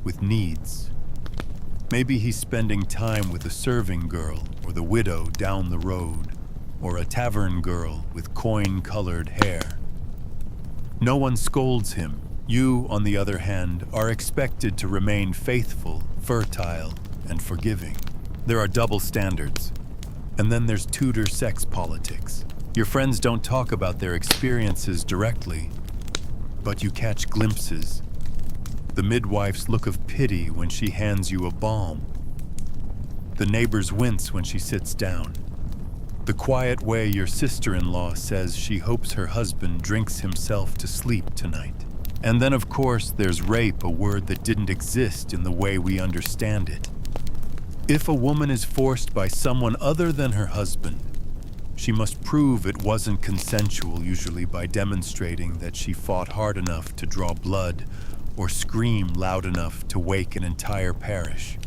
with needs. Maybe he's spending time with a serving girl or the widow down the road, or a tavern girl with coin-colored hair. No one scolds him. You, on the other hand, are expected to remain faithful, fertile, and forgiving. There are double standards. And then there's Tudor sex politics. Your friends don't talk about their experiences directly, but you catch glimpses. The midwife's look of pity when she hands you a balm. The neighbors wince when she sits down. The quiet way your sister-in-law says she hopes her husband drinks himself to sleep tonight. And then, of course, there's rape, a word that didn't exist in the way we understand it. If a woman is forced by someone other than her husband, she must prove it wasn't consensual, usually by demonstrating that she fought hard enough to draw blood or scream loud enough to wake an entire parish.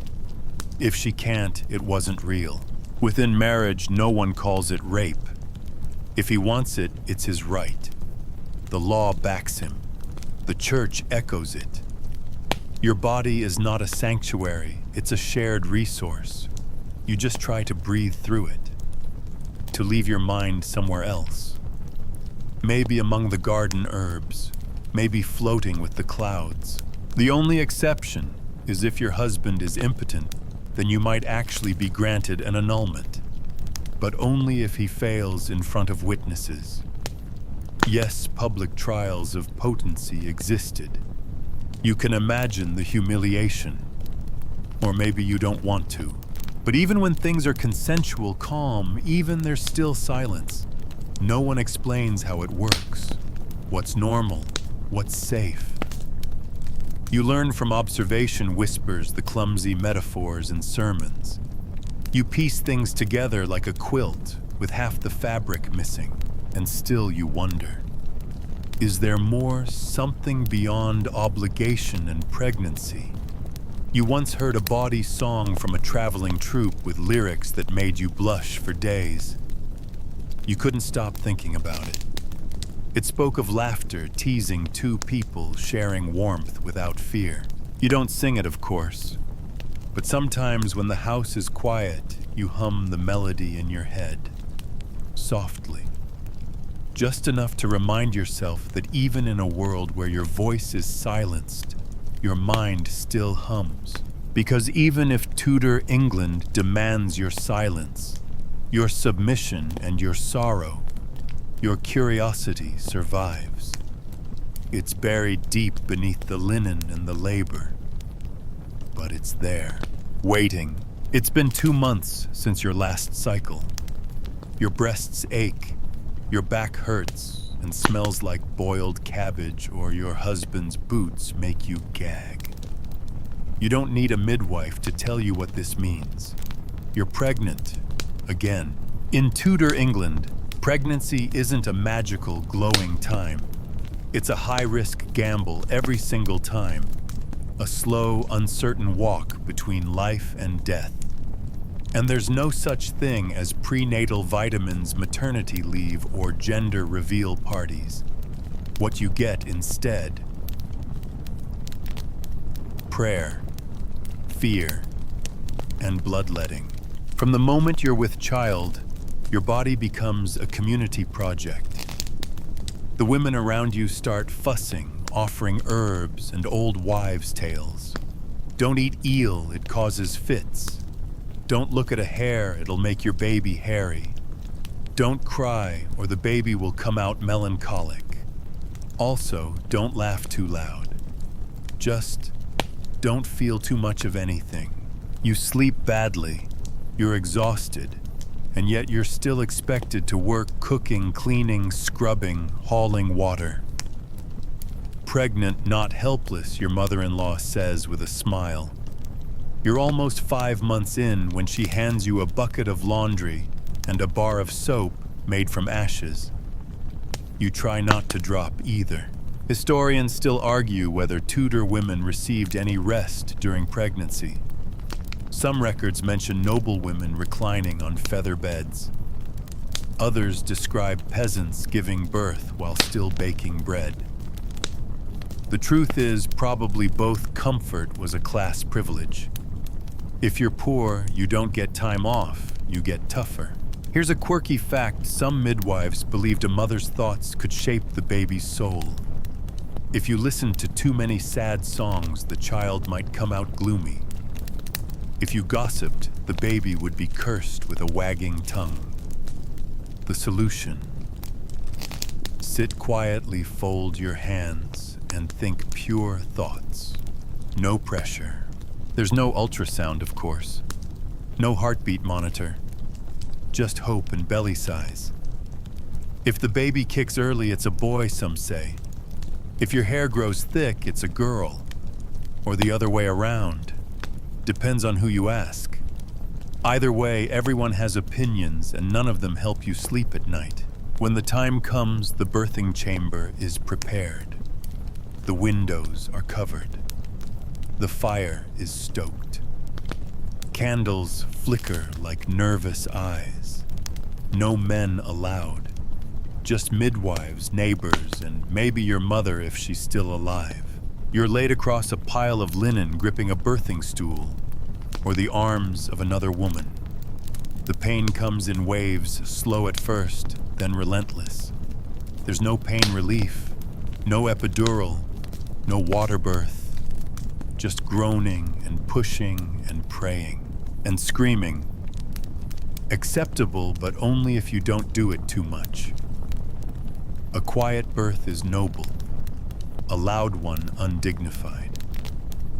If she can't, it wasn't real. Within marriage, no one calls it rape. If he wants it, it's his right. The law backs him. The church echoes it. Your body is not a sanctuary, it's a shared resource. You just try to breathe through it, to leave your mind somewhere else. Maybe among the garden herbs, maybe floating with the clouds. The only exception is if your husband is impotent, then you might actually be granted an annulment, but only if he fails in front of witnesses. Yes, public trials of potency existed. You can imagine the humiliation, or maybe you don't want to. But even when things are consensual, calm, even there's still silence. No one explains how it works, what's normal, what's safe. You learn from observation whispers, the clumsy metaphors and sermons. You piece things together like a quilt with half the fabric missing, and still you wonder. Is there more, something beyond obligation and pregnancy? You once heard a bawdy song from a traveling troupe with lyrics that made you blush for days. You couldn't stop thinking about it. It spoke of laughter, teasing two people sharing warmth without fear. You don't sing it, of course, but sometimes when the house is quiet, you hum the melody in your head, softly. Just enough to remind yourself that even in a world where your voice is silenced, your mind still hums. Because even if Tudor England demands your silence, your submission and your sorrow, your curiosity survives. It's buried deep beneath the linen and the labor. But it's there, waiting. It's been 2 months since your last cycle. Your breasts ache, your back hurts and smells like boiled cabbage, or your husband's boots make you gag. You don't need a midwife to tell you what this means. You're pregnant, again. In Tudor England, pregnancy isn't a magical, glowing time. It's a high-risk gamble every single time. A slow, uncertain walk between life and death. And there's no such thing as prenatal vitamins, maternity leave, or gender reveal parties. What you get instead: prayer, fear, and bloodletting. From the moment you're with child, your body becomes a community project. The women around you start fussing, offering herbs and old wives' tales. Don't eat eel, it causes fits. Don't look at a hair, it'll make your baby hairy. Don't cry, or the baby will come out melancholic. Also, don't laugh too loud. Just don't feel too much of anything. You sleep badly, you're exhausted, and yet you're still expected to work cooking, cleaning, scrubbing, hauling water. Pregnant, not helpless, your mother-in-law says with a smile. You're almost 5 months in when she hands you a bucket of laundry and a bar of soap made from ashes. You try not to drop either. Historians still argue whether Tudor women received any rest during pregnancy. Some records mention noblewomen reclining on feather beds. Others describe peasants giving birth while still baking bread. The truth is, probably both comfort was a class privilege. If you're poor, you don't get time off, you get tougher. Here's a quirky fact: some midwives believed a mother's thoughts could shape the baby's soul. If you listened to too many sad songs, the child might come out gloomy. If you gossiped, the baby would be cursed with a wagging tongue. The solution: sit quietly, fold your hands, and think pure thoughts. No pressure. There's no ultrasound, of course. No heartbeat monitor. Just hope and belly size. If the baby kicks early, it's a boy, some say. If your hair grows thick, it's a girl. Or the other way around. Depends on who you ask. Either way, everyone has opinions, and none of them help you sleep at night. When the time comes, the birthing chamber is prepared. The windows are covered. The fire is stoked. Candles flicker like nervous eyes. No men allowed. Just midwives, neighbors, and maybe your mother if she's still alive. You're laid across a pile of linen gripping a birthing stool, or the arms of another woman. The pain comes in waves, slow at first, then relentless. There's no pain relief, no epidural, no water birth. Just groaning and pushing and praying and screaming. Acceptable, but only if you don't do it too much. A quiet birth is noble, a loud one undignified.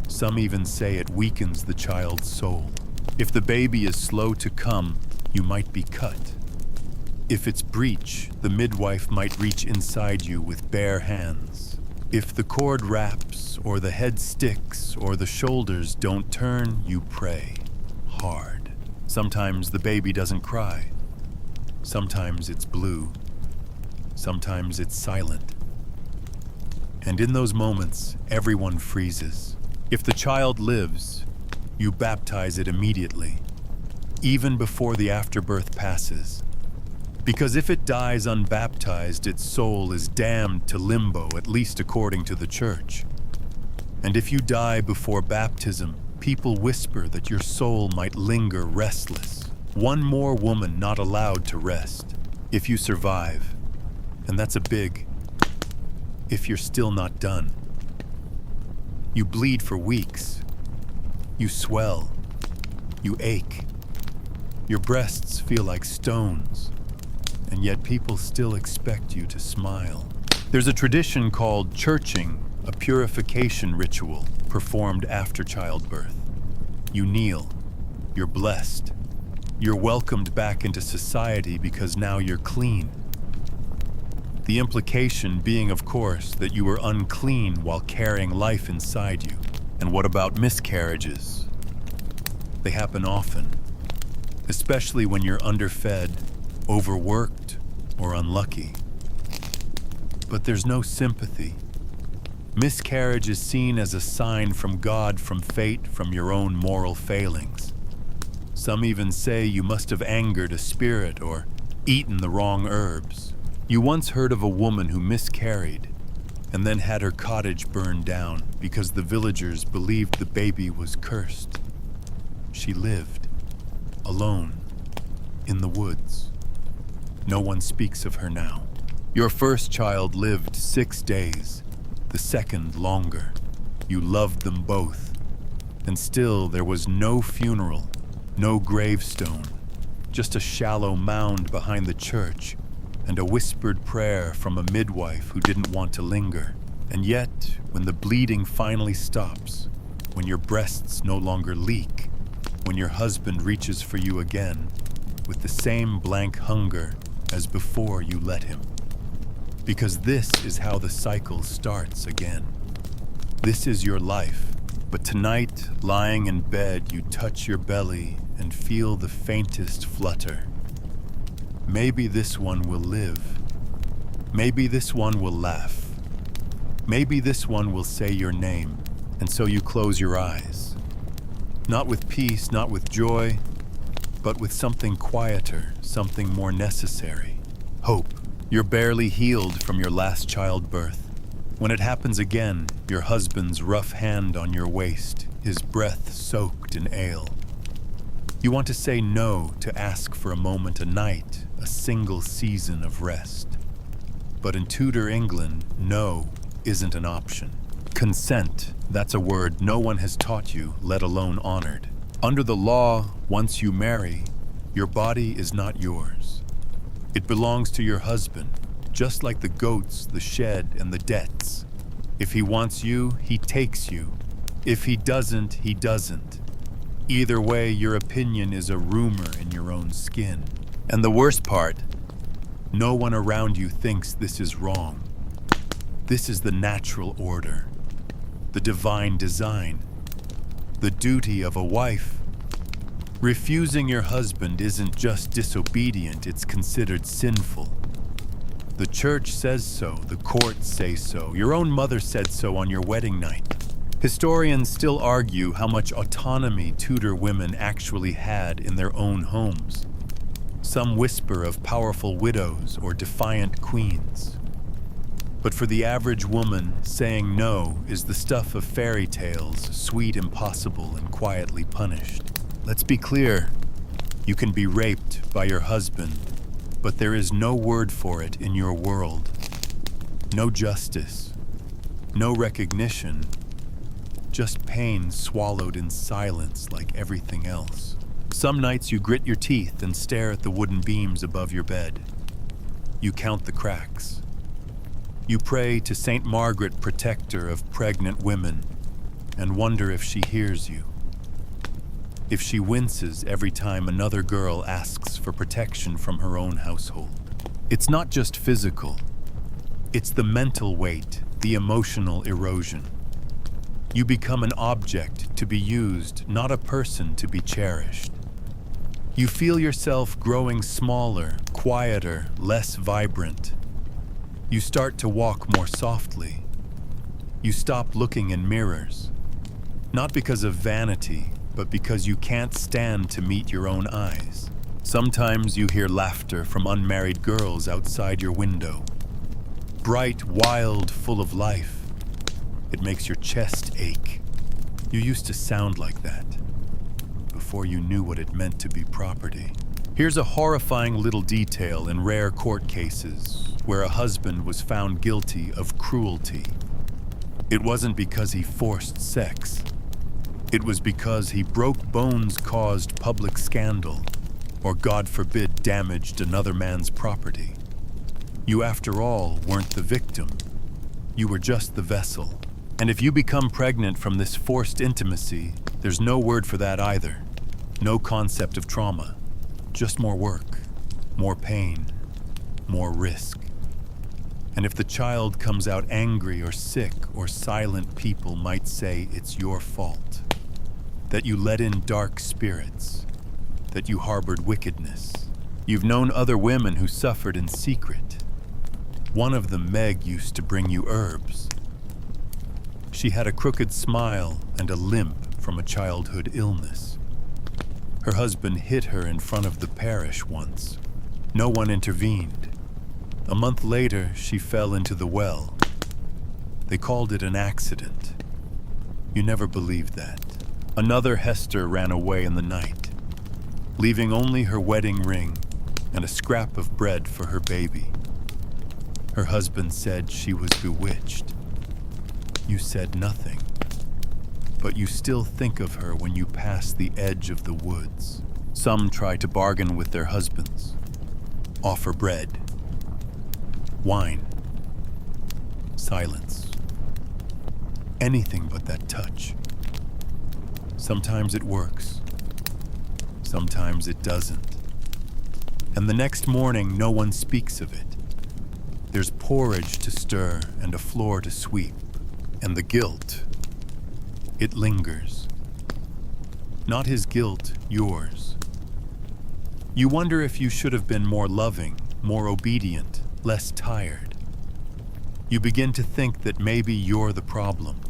Some even say it weakens the child's soul. If the baby is slow to come, you might be cut. If it's breech, the midwife might reach inside you with bare hands. If the cord wraps, or the head sticks, or the shoulders don't turn, you pray hard. Sometimes the baby doesn't cry. Sometimes it's blue. Sometimes it's silent. And in those moments, everyone freezes. If the child lives, you baptize it immediately, even before the afterbirth passes. Because if it dies unbaptized, its soul is damned to limbo, at least according to the church. And if you die before baptism, people whisper that your soul might linger restless. One more woman not allowed to rest. If you survive, and that's a big if you're still not done. You bleed for weeks. You swell. You ache. Your breasts feel like stones. And yet people still expect you to smile. There's a tradition called churching, a purification ritual performed after childbirth. You kneel. You're blessed. You're welcomed back into society because now you're clean. The implication being, of course, that you were unclean while carrying life inside you. And what about miscarriages? They happen often, especially when you're underfed, overworked, or unlucky. But there's no sympathy. Miscarriage is seen as a sign from God, from fate, from your own moral failings. Some even say you must have angered a spirit or eaten the wrong herbs. You once heard of a woman who miscarried and then had her cottage burned down because the villagers believed the baby was cursed. She lived, alone, in the woods. No one speaks of her now. Your first child lived 6 days, the second longer. You loved them both, and still there was no funeral, no gravestone, just a shallow mound behind the church and a whispered prayer from a midwife who didn't want to linger. And yet, when the bleeding finally stops, when your breasts no longer leak, when your husband reaches for you again, with the same blank hunger as before you let him. Because this is how the cycle starts again. This is your life, but tonight, lying in bed, you touch your belly and feel the faintest flutter. Maybe this one will live. Maybe this one will laugh. Maybe this one will say your name, and so you close your eyes. Not with peace, not with joy, but with something quieter, something more necessary. Hope. You're barely healed from your last childbirth. When it happens again, your husband's rough hand on your waist, his breath soaked in ale. You want to say no, to ask for a moment a night, a single season of rest. But in Tudor England, no isn't an option. Consent, that's a word no one has taught you, let alone honored. Under the law, once you marry, your body is not yours. It belongs to your husband, just like the goats, the shed, and the debts. If he wants you, he takes you. If he doesn't, he doesn't. Either way, your opinion is a rumor in your own skin. And the worst part, no one around you thinks this is wrong. This is the natural order, the divine design, the duty of a wife. Refusing your husband isn't just disobedient, it's considered sinful. The church says so, the courts say so, your own mother said so on your wedding night. Historians still argue how much autonomy Tudor women actually had in their own homes. Some whisper of powerful widows or defiant queens. But for the average woman, saying no is the stuff of fairy tales, sweet, impossible, and quietly punished. Let's be clear, you can be raped by your husband, but there is no word for it in your world. No justice, no recognition, just pain swallowed in silence like everything else. Some nights you grit your teeth and stare at the wooden beams above your bed. You count the cracks. You pray to Saint Margaret, protector of pregnant women, and wonder if she hears you. If she winces every time another girl asks for protection from her own household. It's not just physical. It's the mental weight, the emotional erosion. You become an object to be used, not a person to be cherished. You feel yourself growing smaller, quieter, less vibrant. You start to walk more softly. You stop looking in mirrors, not because of vanity, but because you can't stand to meet your own eyes. Sometimes you hear laughter from unmarried girls outside your window. Bright, wild, full of life. It makes your chest ache. You used to sound like that before you knew what it meant to be property. Here's a horrifying little detail in rare court cases where a husband was found guilty of cruelty. It wasn't because he forced sex. It was because he broke bones, caused public scandal, or God forbid, damaged another man's property. You, after all, weren't the victim. You were just the vessel. And if you become pregnant from this forced intimacy, there's no word for that either. No concept of trauma. Just more work, more pain, more risk. And if the child comes out angry or sick or silent, people might say it's your fault. That you let in dark spirits. That you harbored wickedness. You've known other women who suffered in secret. One of them, Meg, used to bring you herbs. She had a crooked smile and a limp from a childhood illness. Her husband hit her in front of the parish once. No one intervened. A month later, she fell into the well. They called it an accident. You never believed that. Another Hester ran away in the night, leaving only her wedding ring and a scrap of bread for her baby. Her husband said she was bewitched. You said nothing, but you still think of her when you pass the edge of the woods. Some try to bargain with their husbands, offer bread, wine, silence, anything but that touch. Sometimes it works, sometimes it doesn't. And the next morning, no one speaks of it. There's porridge to stir and a floor to sweep. And the guilt, it lingers. Not his guilt, yours. You wonder if you should have been more loving, more obedient, less tired. You begin to think that maybe you're the problem,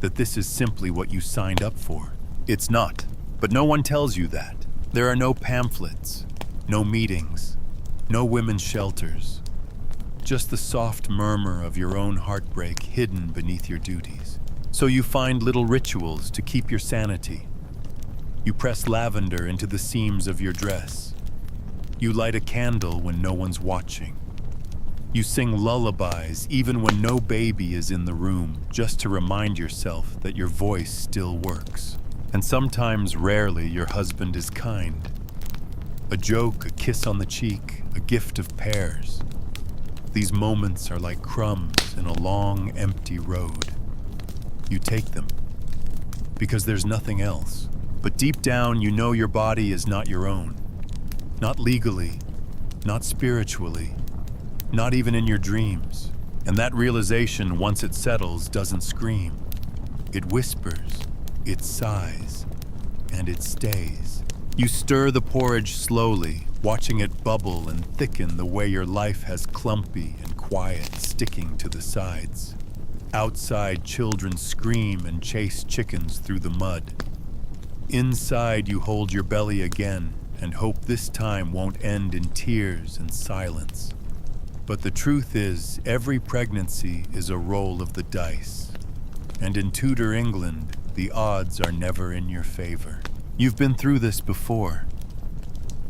that this is simply what you signed up for. It's not, but no one tells you that. There are no pamphlets, no meetings, no women's shelters. Just the soft murmur of your own heartbreak hidden beneath your duties. So you find little rituals to keep your sanity. You press lavender into the seams of your dress. You light a candle when no one's watching. You sing lullabies even when no baby is in the room, just to remind yourself that your voice still works. And sometimes, rarely, your husband is kind. A joke, a kiss on the cheek, a gift of pears. These moments are like crumbs in a long, empty road. You take them, because there's nothing else. But deep down, you know your body is not your own. Not legally, not spiritually, not even in your dreams. And that realization, once it settles, doesn't scream. It whispers, it sighs, and it stays. You stir the porridge slowly, watching it bubble and thicken the way your life has clumpy and quiet sticking to the sides. Outside, children scream and chase chickens through the mud. Inside, you hold your belly again and hope this time won't end in tears and silence. But the truth is, every pregnancy is a roll of the dice. And in Tudor England, the odds are never in your favor. You've been through this before.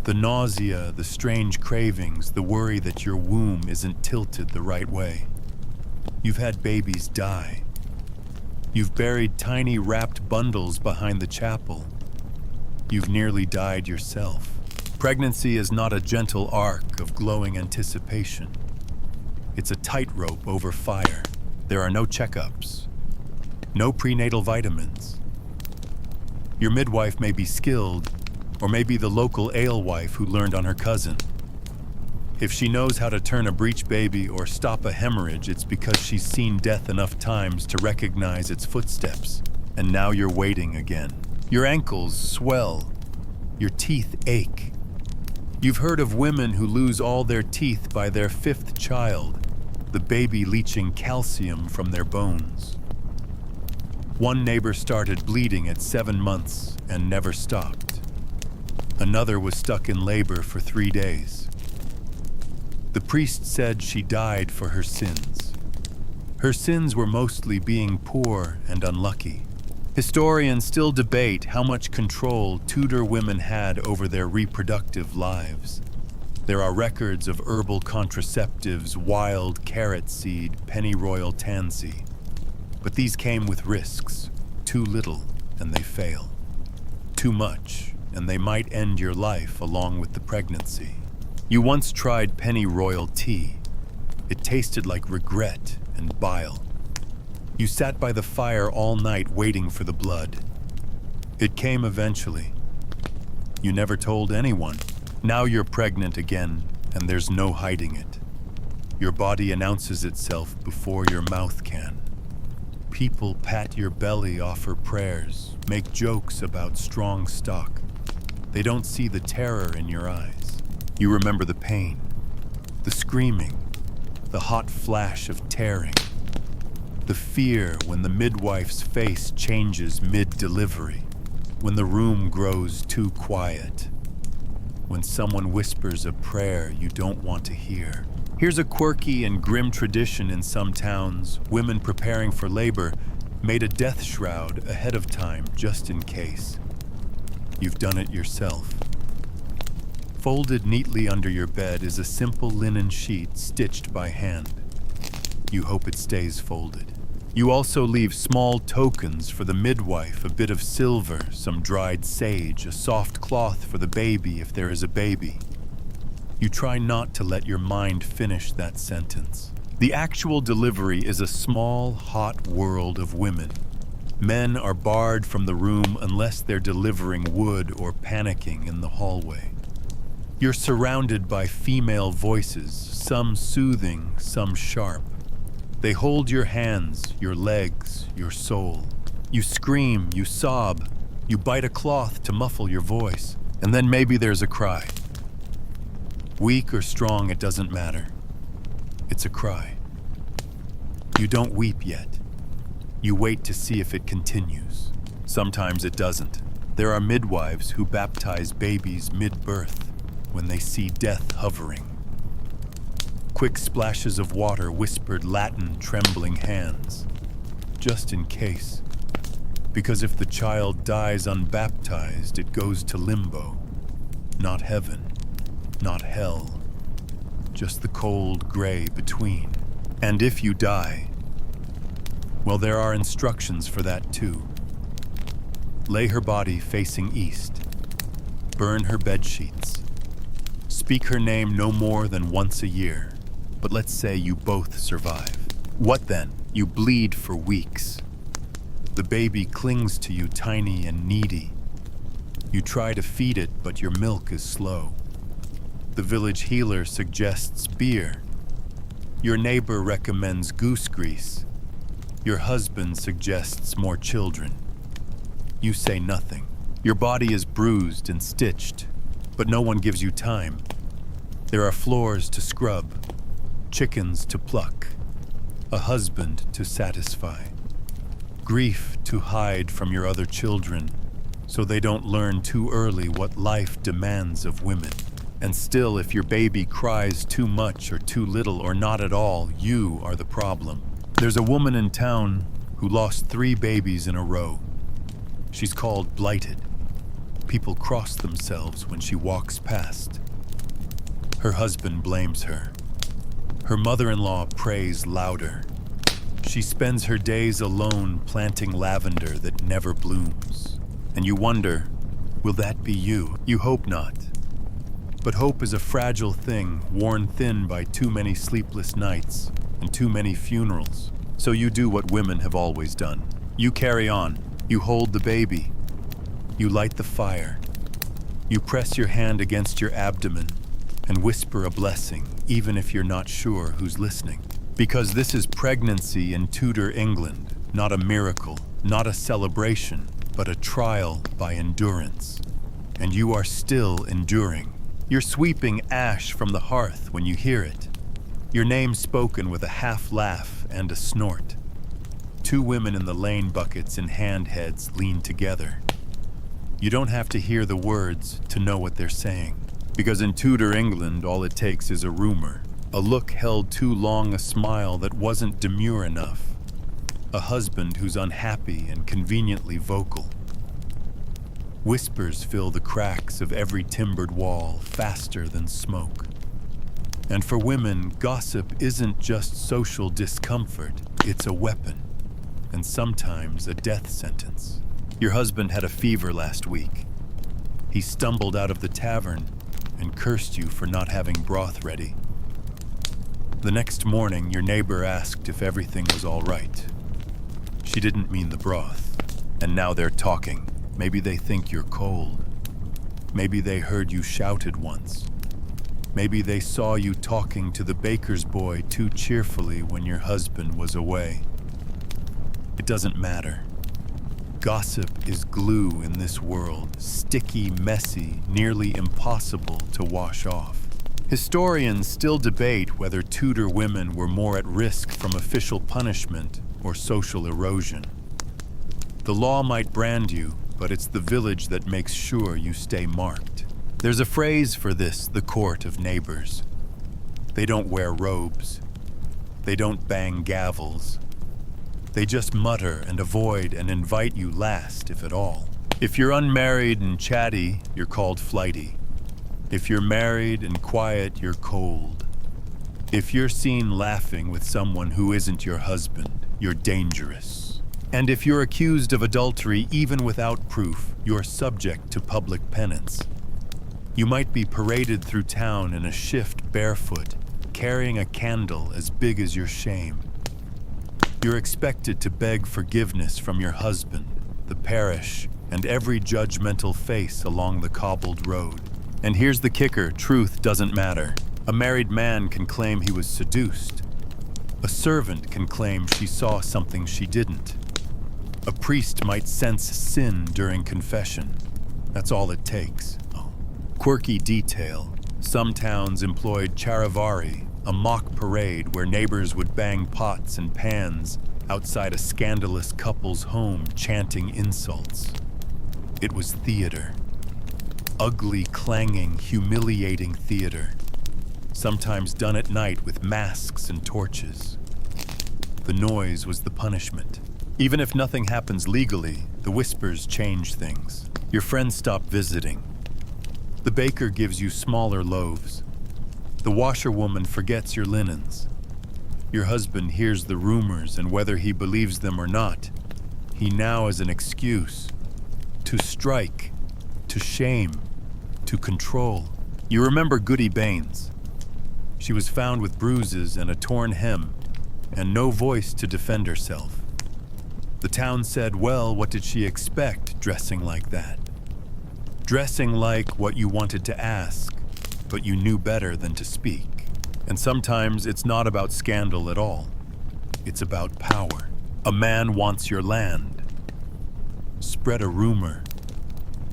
The nausea, the strange cravings, the worry that your womb isn't tilted the right way. You've had babies die. You've buried tiny wrapped bundles behind the chapel. You've nearly died yourself. Pregnancy is not a gentle arc of glowing anticipation. It's a tightrope over fire. There are no checkups, no prenatal vitamins. Your midwife may be skilled, or maybe the local alewife who learned on her cousin. If she knows how to turn a breech baby or stop a hemorrhage, it's because she's seen death enough times to recognize its footsteps. And now you're waiting again. Your ankles swell. Your teeth ache. You've heard of women who lose all their teeth by their 5th child, the baby leaching calcium from their bones. One neighbor started bleeding at 7 months and never stopped. Another was stuck in labor for 3 days. The priest said she died for her sins. Her sins were mostly being poor and unlucky. Historians still debate how much control Tudor women had over their reproductive lives. There are records of herbal contraceptives, wild carrot seed, pennyroyal tansy. But these came with risks. Too little, and they fail. Too much, and they might end your life along with the pregnancy. You once tried pennyroyal tea. It tasted like regret and bile. You sat by the fire all night waiting for the blood. It came eventually. You never told anyone. Now you're pregnant again, and there's no hiding it. Your body announces itself before your mouth can. People pat your belly, offer prayers, make jokes about strong stock. They don't see the terror in your eyes. You remember the pain, the screaming, the hot flash of tearing, the fear when the midwife's face changes mid-delivery. when the room grows too quiet, when someone whispers a prayer you don't want to hear. Here's a quirky and grim tradition in some towns. Women preparing for labor made a death shroud ahead of time just in case. You've done it yourself. Folded neatly under your bed is a simple linen sheet stitched by hand. You hope it stays folded. You also leave small tokens for the midwife, a bit of silver, some dried sage, a soft cloth for the baby if there is a baby. You try not to let your mind finish that sentence. The actual delivery is a small, hot world of women. Men are barred from the room unless they're delivering wood or panicking in the hallway. You're surrounded by female voices, some soothing, some sharp. They hold your hands, your legs, your soul. You scream, you sob, you bite a cloth to muffle your voice, and then maybe there's a cry. Weak or strong, it doesn't matter. It's a cry. You don't weep yet. You wait to see if it continues. Sometimes it doesn't. There are midwives who baptize babies mid-birth when they see death hovering. Quick splashes of water whispered Latin trembling hands, just in case. Because if the child dies unbaptized, it goes to limbo. Not heaven, not hell, just the cold gray between. And if you die, well, there are instructions for that too. Lay her body facing east. Burn her bedsheets. Speak her name no more than once a year. But let's say you both survive. What then? You bleed for weeks. The baby clings to you tiny and needy. You try to feed it, but your milk is slow. The village healer suggests beer. Your neighbor recommends goose grease. Your husband suggests more children. You say nothing. Your body is bruised and stitched, but no one gives you time. There are floors to scrub, chickens to pluck, a husband to satisfy, grief to hide from your other children so they don't learn too early what life demands of women. And still, if your baby cries too much or too little or not at all, you are the problem. There's a woman in town who lost 3 babies in a row. She's called blighted. People cross themselves when she walks past. Her husband blames her. Her mother-in-law prays louder. She spends her days alone planting lavender that never blooms. And you wonder, will that be you? You hope not. But hope is a fragile thing, worn thin by too many sleepless nights and too many funerals. So you do what women have always done. You carry on. You hold the baby. You light the fire. You press your hand against your abdomen and whisper a blessing, even if you're not sure who's listening. Because this is pregnancy in Tudor England, not a miracle, not a celebration, but a trial by endurance. And you are still enduring. You're sweeping ash from the hearth when you hear it. Your name spoken with a half laugh and a snort. 2 women in the lane buckets and hand heads lean together. You don't have to hear the words to know what they're saying. Because in Tudor England, all it takes is a rumor. A look held too long, a smile that wasn't demure enough. A husband who's unhappy and conveniently vocal. Whispers fill the cracks of every timbered wall faster than smoke. And for women, gossip isn't just social discomfort, it's a weapon. And sometimes a death sentence. Your husband had a fever last week. He stumbled out of the tavern and cursed you for not having broth ready. The next morning, your neighbor asked if everything was all right. She didn't mean the broth. And now they're talking. Maybe they think you're cold. Maybe they heard you shouted once. Maybe they saw you talking to the baker's boy too cheerfully when your husband was away. It doesn't matter. Gossip is glue in this world, sticky, messy, nearly impossible to wash off. Historians still debate whether Tudor women were more at risk from official punishment or social erosion. The law might brand you, but it's the village that makes sure you stay marked. There's a phrase for this, the court of neighbors. They don't wear robes. They don't bang gavels. They just mutter and avoid and invite you last, if at all. If you're unmarried and chatty, you're called flighty. If you're married and quiet, you're cold. If you're seen laughing with someone who isn't your husband, you're dangerous. And if you're accused of adultery even without proof, you're subject to public penance. You might be paraded through town in a shift barefoot, carrying a candle as big as your shame. You're expected to beg forgiveness from your husband, the parish, and every judgmental face along the cobbled road. And here's the kicker, truth doesn't matter. A married man can claim he was seduced. A servant can claim she saw something she didn't. A priest might sense sin during confession. That's all it takes. Quirky detail. Some towns employed charivari, a mock parade where neighbors would bang pots and pans outside a scandalous couple's home chanting insults. It was theater. Ugly, clanging, humiliating theater. Sometimes done at night with masks and torches. The noise was the punishment. Even if nothing happens legally, the whispers change things. Your friends stop visiting. The baker gives you smaller loaves. The washerwoman forgets your linens. Your husband hears the rumors, and whether he believes them or not, he now has an excuse to strike, to shame, to control. You remember Goody Baines. She was found with bruises and a torn hem, and no voice to defend herself. The town said, well, what did she expect dressing like that? Dressing like what you wanted to ask, but you knew better than to speak. And sometimes it's not about scandal at all. It's about power. A man wants your land. Spread a rumor.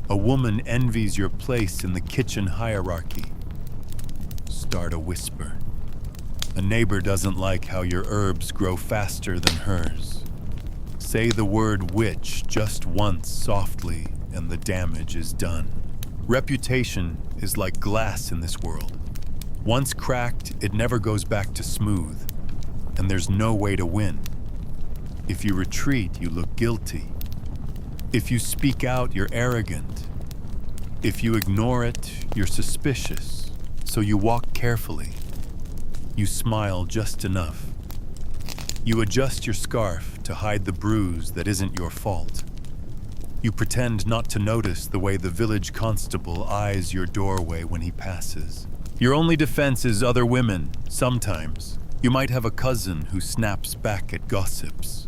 A woman envies your place in the kitchen hierarchy. Start a whisper. A neighbor doesn't like how your herbs grow faster than hers. Say the word witch just once softly, and the damage is done. Reputation is like glass in this world. Once cracked, it never goes back to smooth, and there's no way to win. If you retreat, you look guilty. If you speak out, you're arrogant. If you ignore it, you're suspicious. So you walk carefully. You smile just enough. You adjust your scarf to hide the bruise that isn't your fault. You pretend not to notice the way the village constable eyes your doorway when he passes. Your only defense is other women, sometimes. You might have a cousin who snaps back at gossips.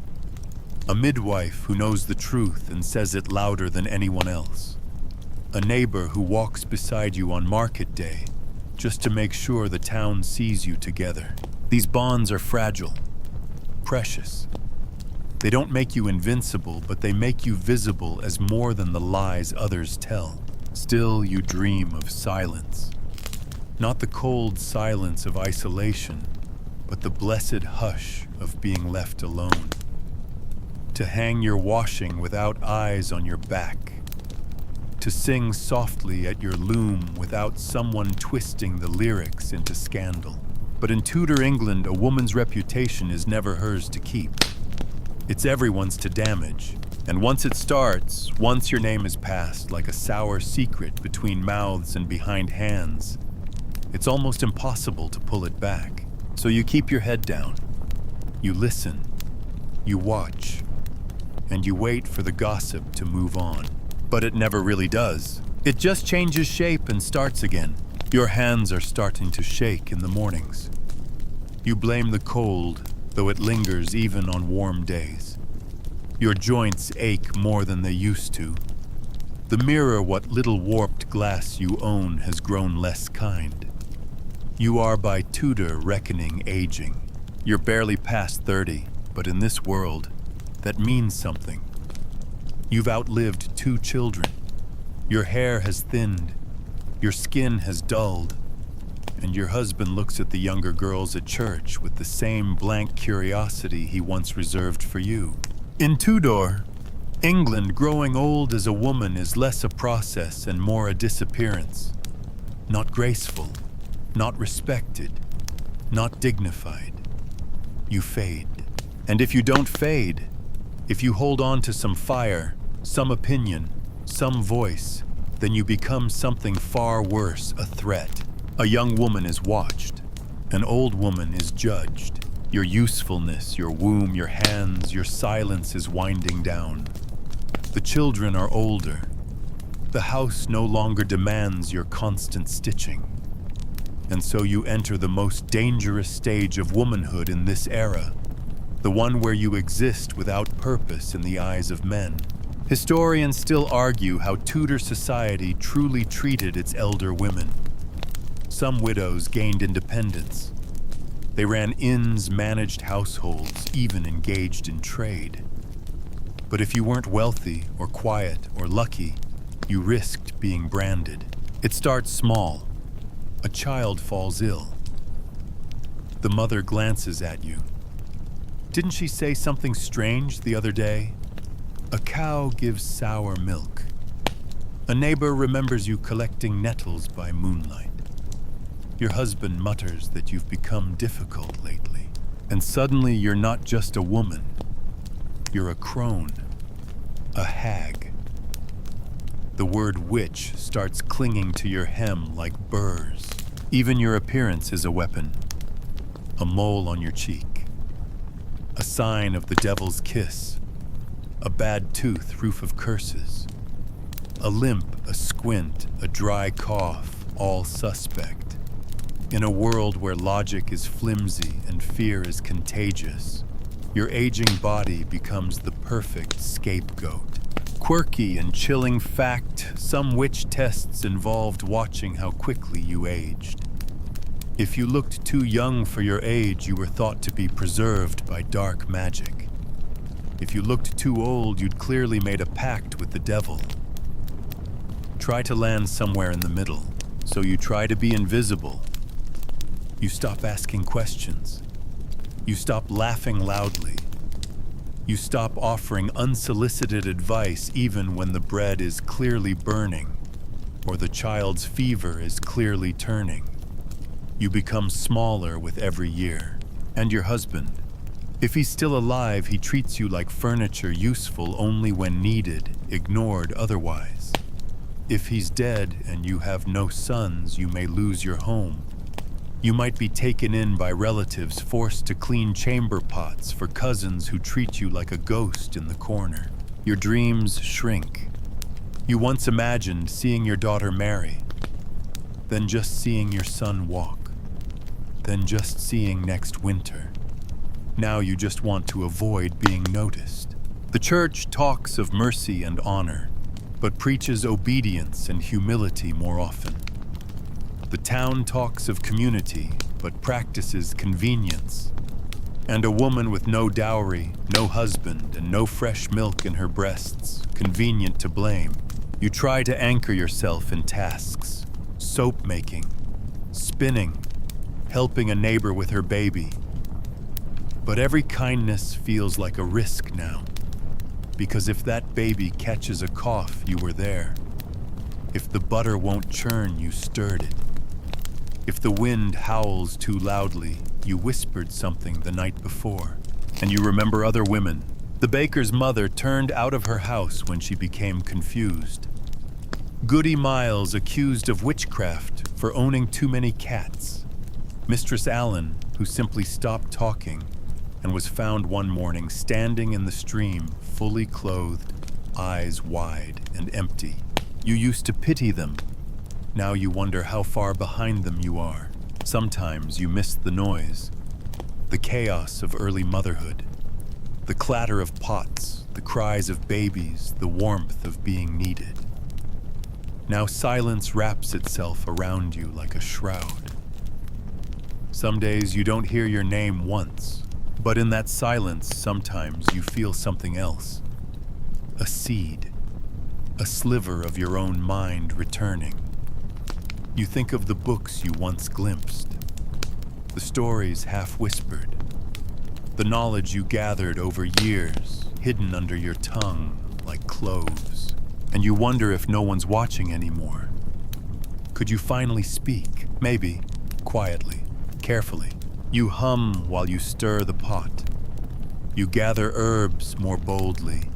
A midwife who knows the truth and says it louder than anyone else. A neighbor who walks beside you on market day, just to make sure the town sees you together. These bonds are fragile, precious. They don't make you invincible, but they make you visible as more than the lies others tell. Still, you dream of silence. Not the cold silence of isolation, but the blessed hush of being left alone. To hang your washing without eyes on your back. To sing softly at your loom without someone twisting the lyrics into scandal. But in Tudor England, a woman's reputation is never hers to keep. It's everyone's to damage. And once it starts, once your name is passed like a sour secret between mouths and behind hands, it's almost impossible to pull it back. So you keep your head down. You listen. You watch. And you wait for the gossip to move on. But it never really does. It just changes shape and starts again. Your hands are starting to shake in the mornings. You blame the cold, though it lingers even on warm days. Your joints ache more than they used to. The mirror, what little warped glass you own, has grown less kind. You are by Tudor reckoning aging. You're barely past 30, but in this world, that means something. You've outlived 2 children. Your hair has thinned. Your skin has dulled. And your husband looks at the younger girls at church with the same blank curiosity he once reserved for you. In Tudor, England, growing old as a woman is less a process and more a disappearance. Not graceful, not respected, not dignified. You fade. And if you don't fade, if you hold on to some fire, some opinion, some voice, then you become something far worse, a threat. A young woman is watched. An old woman is judged. Your usefulness, your womb, your hands, your silence is winding down. The children are older. The house no longer demands your constant stitching. And so you enter the most dangerous stage of womanhood in this era, the one where you exist without purpose in the eyes of men. Historians still argue how Tudor society truly treated its elder women. Some widows gained independence. They ran inns, managed households, even engaged in trade. But if you weren't wealthy or quiet or lucky, you risked being branded. It starts small. A child falls ill. The mother glances at you. Didn't she say something strange the other day? A cow gives sour milk. A neighbor remembers you collecting nettles by moonlight. Your husband mutters that you've become difficult lately. And suddenly you're not just a woman. You're a crone, a hag. The word witch starts clinging to your hem like burrs. Even your appearance is a weapon. A mole on your cheek. A sign of the devil's kiss. A bad tooth, proof of curses. A limp, a squint, a dry cough, all suspect. In a world where logic is flimsy and fear is contagious, your aging body becomes the perfect scapegoat. Quirky and chilling fact, some witch tests involved watching how quickly you aged. If you looked too young for your age, you were thought to be preserved by dark magic. If you looked too old, you'd clearly made a pact with the devil. Try to land somewhere in the middle, so you try to be invisible. You stop asking questions. You stop laughing loudly. You stop offering unsolicited advice even when the bread is clearly burning or the child's fever is clearly turning. You become smaller with every year. And your husband, if he's still alive, he treats you like furniture useful only when needed, ignored otherwise. If he's dead and you have no sons, you may lose your home. You might be taken in by relatives forced to clean chamber pots for cousins who treat you like a ghost in the corner. Your dreams shrink. You once imagined seeing your daughter marry, then just seeing your son walk, then just seeing next winter. Now you just want to avoid being noticed. The church talks of mercy and honor, but preaches obedience and humility more often. The town talks of community, but practices convenience. And a woman with no dowry, no husband, and no fresh milk in her breasts, convenient to blame. You try to anchor yourself in tasks, soap making, spinning, helping a neighbor with her baby. But every kindness feels like a risk now, because if that baby catches a cough, you were there. If the butter won't churn, you stirred it. If the wind howls too loudly, you whispered something the night before. And you remember other women. The baker's mother turned out of her house when she became confused. Goody Miles accused of witchcraft for owning too many cats. Mistress Allen, who simply stopped talking and was found one morning standing in the stream, fully clothed, eyes wide and empty. You used to pity them. Now you wonder how far behind them you are. Sometimes you miss the noise, the chaos of early motherhood, the clatter of pots, the cries of babies, the warmth of being needed. Now silence wraps itself around you like a shroud. Some days you don't hear your name once, but in that silence sometimes you feel something else. A seed, a sliver of your own mind returning. You think of the books you once glimpsed, the stories half whispered, the knowledge you gathered over years, hidden under your tongue like cloves, and you wonder if no one's watching anymore. Could you finally speak? Maybe, quietly, carefully. You hum while you stir the pot. You gather herbs more boldly.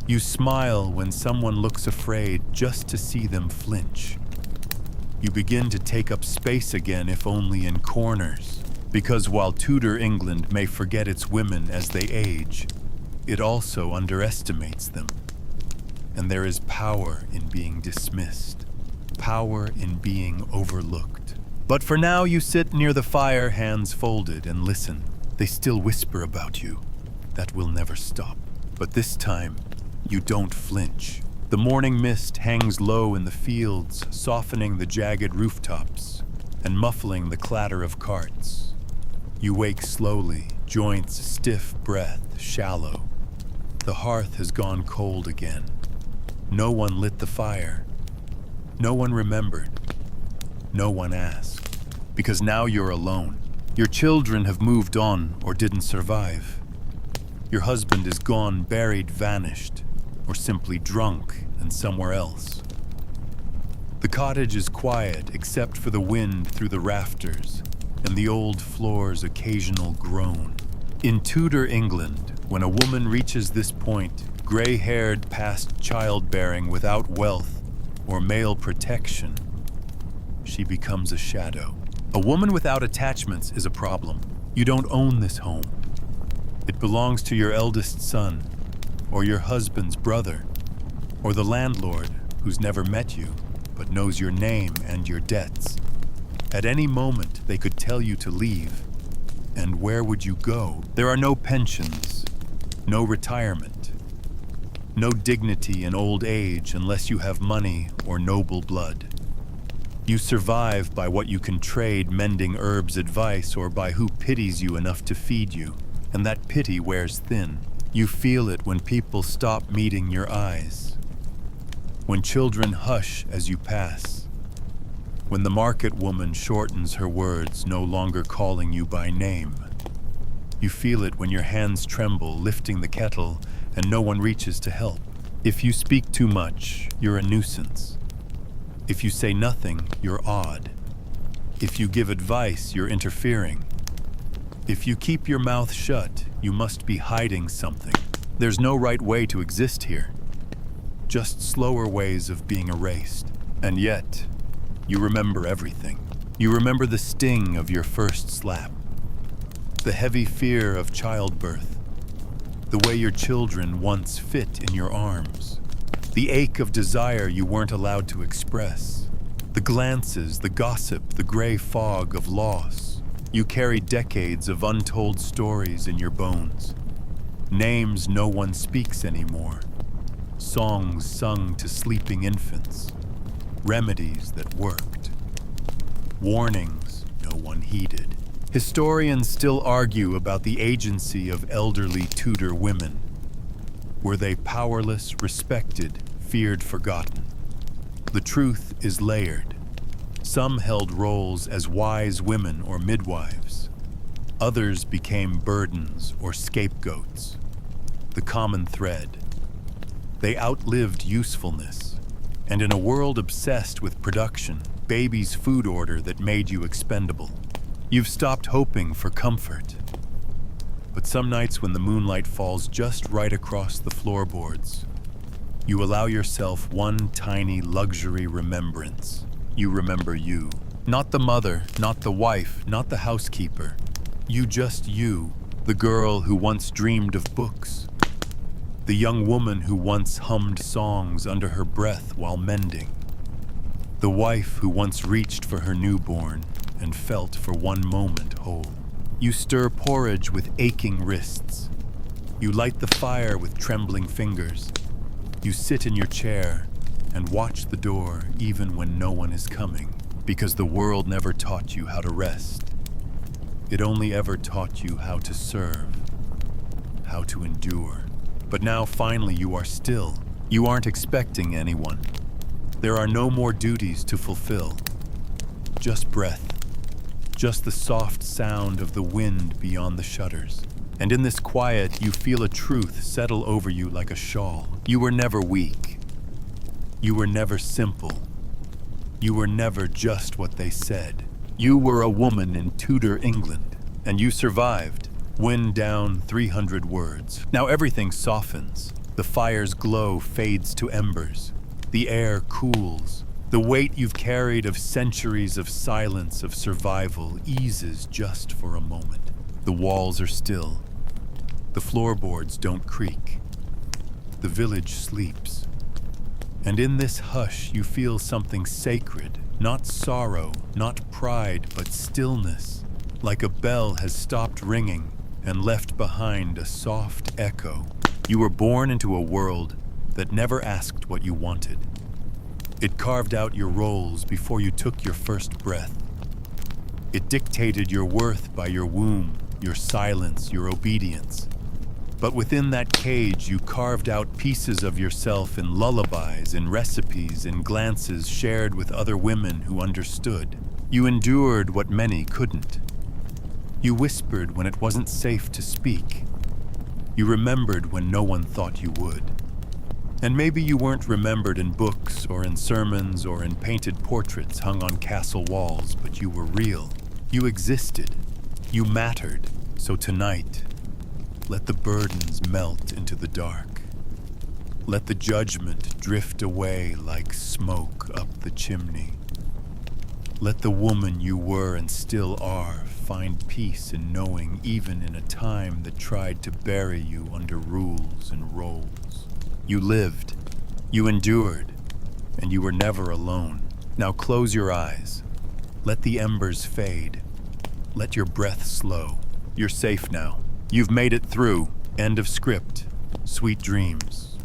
You smile when someone looks afraid just to see them flinch. You begin to take up space again, if only in corners, because while Tudor England may forget its women as they age, it also underestimates them. And there is power in being dismissed, power in being overlooked. But for now you sit near the fire, hands folded, and listen. They still whisper about you. That will never stop. But this time, you don't flinch. The morning mist hangs low in the fields, softening the jagged rooftops and muffling the clatter of carts. You wake slowly, joints stiff, breath shallow. The hearth has gone cold again. No one lit the fire. No one remembered. No one asked. Because now you're alone. Your children have moved on or didn't survive. Your husband is gone, buried, vanished, or simply drunk and somewhere else. The cottage is quiet except for the wind through the rafters and the old floor's occasional groan. In Tudor England, when a woman reaches this point, gray-haired past childbearing without wealth or male protection, she becomes a shadow. A woman without attachments is a problem. You don't own this home. It belongs to your eldest son, or your husband's brother, or the landlord who's never met you, but knows your name and your debts. At any moment, they could tell you to leave. And where would you go? There are no pensions, no retirement, no dignity in old age unless you have money or noble blood. You survive by what you can trade mending herbs advice or by who pities you enough to feed you. And that pity wears thin. You feel it when people stop meeting your eyes, when children hush as you pass, when the market woman shortens her words, no longer calling you by name. You feel it when your hands tremble, lifting the kettle, and no one reaches to help. If you speak too much, you're a nuisance. If you say nothing, you're odd. If you give advice, you're interfering. If you keep your mouth shut, you must be hiding something. There's no right way to exist here. Just slower ways of being erased. And yet, you remember everything. You remember the sting of your first slap, the heavy fear of childbirth, the way your children once fit in your arms, the ache of desire you weren't allowed to express, the glances, the gossip, the gray fog of loss. You carry decades of untold stories in your bones, names no one speaks anymore, songs sung to sleeping infants, remedies that worked, warnings no one heeded. Historians still argue about the agency of elderly Tudor women. Were they powerless, respected, feared, forgotten? The truth is layered. Some held roles as wise women or midwives. Others became burdens or scapegoats. The common thread. They outlived usefulness. And in a world obsessed with production, baby's food order that made you expendable, you've stopped hoping for comfort. But some nights when the moonlight falls just right across the floorboards, you allow yourself one tiny luxury remembrance. You remember you. Not the mother, not the wife, not the housekeeper. You, the girl who once dreamed of books. The young woman who once hummed songs under her breath while mending. The wife who once reached for her newborn and felt for one moment whole. You stir porridge with aching wrists. You light the fire with trembling fingers. You sit in your chair and watch the door even when no one is coming, because the world never taught you how to rest. It only ever taught you how to serve, how to endure. But now finally you are still. You aren't expecting anyone. There are no more duties to fulfill. Just breath. Just the soft sound of the wind beyond the shutters. And in this quiet, you feel a truth settle over you like a shawl. You were never weak. You were never simple. You were never just what they said. You were a woman in Tudor England, and you survived. Wind down 300 words. Now everything softens. The fire's glow fades to embers. The air cools. The weight you've carried of centuries of silence, of survival, eases just for a moment. The walls are still. The floorboards don't creak. The village sleeps. And in this hush, you feel something sacred, not sorrow, not pride, but stillness. Like a bell has stopped ringing and left behind a soft echo. You were born into a world that never asked what you wanted. It carved out your roles before you took your first breath. It dictated your worth by your womb, your silence, your obedience. But within that cage, you carved out pieces of yourself in lullabies, in recipes, in glances shared with other women who understood. You endured what many couldn't. You whispered when it wasn't safe to speak. You remembered when no one thought you would. And maybe you weren't remembered in books or in sermons or in painted portraits hung on castle walls, but you were real. You existed. You mattered. So tonight, let the burdens melt into the dark. Let the judgment drift away like smoke up the chimney. Let the woman you were and still are find peace in knowing, even in a time that tried to bury you under rules and roles. You lived, you endured, and you were never alone. Now close your eyes. Let the embers fade. Let your breath slow. You're safe now. You've made it through. End of script. Sweet dreams.